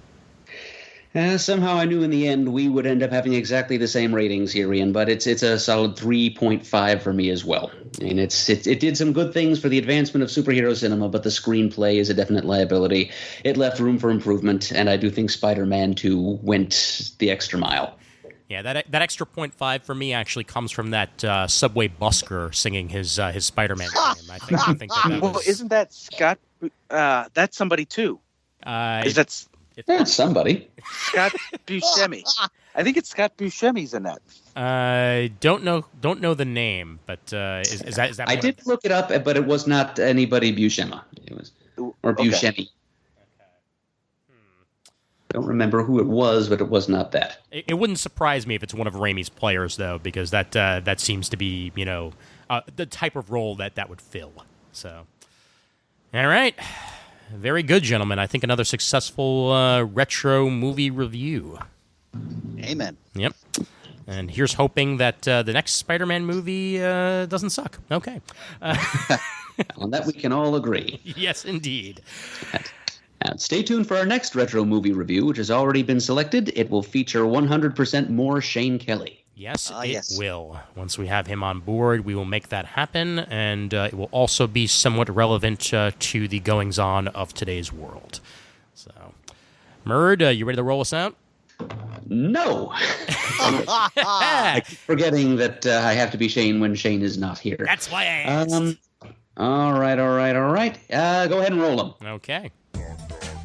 Somehow I knew in the end we would end up having exactly the same ratings here, Ian, but it's a solid 3.5 for me as well. I mean, it did some good things for the advancement of superhero cinema, but the screenplay is a definite liability. It left room for improvement, and I do think Spider-Man 2 went the extra mile. Yeah, that extra 0.5 for me actually comes from that subway busker singing his Spider-Man theme. I think that well, was... isn't that Scott? That's somebody too. That's somebody. Scott Buscemi. I think it's Scott Buscemi's in that. Don't know the name, but is that? I did look it up, but it was not anybody Buscema. It was Buscemi. Okay. Don't remember who it was, but it was not that. It wouldn't surprise me if it's one of Raimi's players, though, because that seems to be the type of role that would fill. So, all right, very good, gentlemen. I think another successful retro movie review. Amen. Yep. And here's hoping that the next Spider-Man movie doesn't suck. Okay. On that we can all agree. Yes, indeed. And stay tuned for our next retro movie review, which has already been selected. It will feature 100% more Shane Kelly. Yes, it will. Once we have him on board, we will make that happen, and it will also be somewhat relevant to the goings-on of today's world. So, Murd, you ready to roll us out? No. I keep forgetting that I have to be Shane when Shane is not here. That's why I asked. All right. Go ahead and roll them. Okay.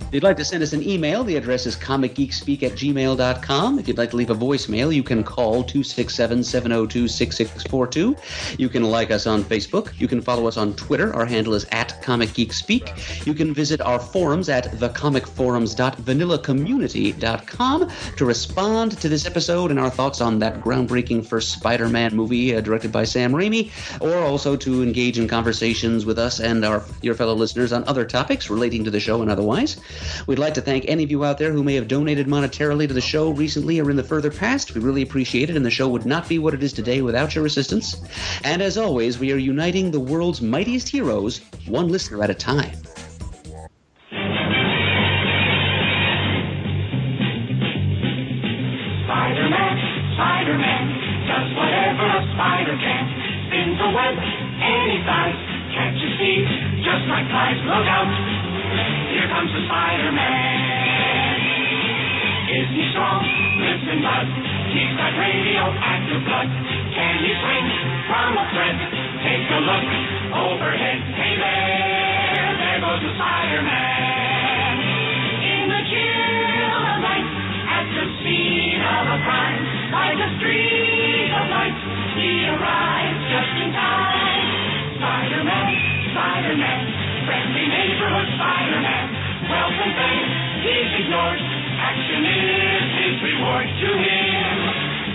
If you'd like to send us an email, the address is comicgeekspeak@gmail.com. If you'd like to leave a voicemail, you can call 267-702-6642. You can like us on Facebook. You can follow us on Twitter. Our handle is @comicgeekspeak. You can visit our forums at thecomicforums.vanillacommunity.com to respond to this episode and our thoughts on that groundbreaking first Spider-Man movie directed by Sam Raimi, or also to engage in conversations with us and your fellow listeners on other topics relating to the show and otherwise. We'd like to thank any of you out there who may have donated monetarily to the show recently or in the further past. We really appreciate it, and the show would not be what it is today without your assistance. And as always, we are uniting the world's mightiest heroes, one listener at a time. Spider-Man, does whatever a spider can. Spins a web any size, catches thieves just like flies. Look out, here comes the Spider-Man. Is he strong? Lives in mud. He's got radioactive blood. Can he swing from a thread? Take a look overhead. Hey there goes the Spider-Man. In the chill of night, at the scene of a crime, like a streak of light, he arrives just in time. Spider-Man, Spider-Man, friendly neighborhood Spider-Man. Wealth and fame, he's ignored. Action is his reward to him.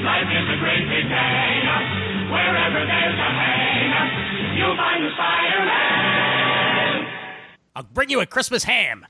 Life is a great big hang-up. Wherever there's a hang-up, you'll find the Spider-Man. I'll bring you a Christmas ham.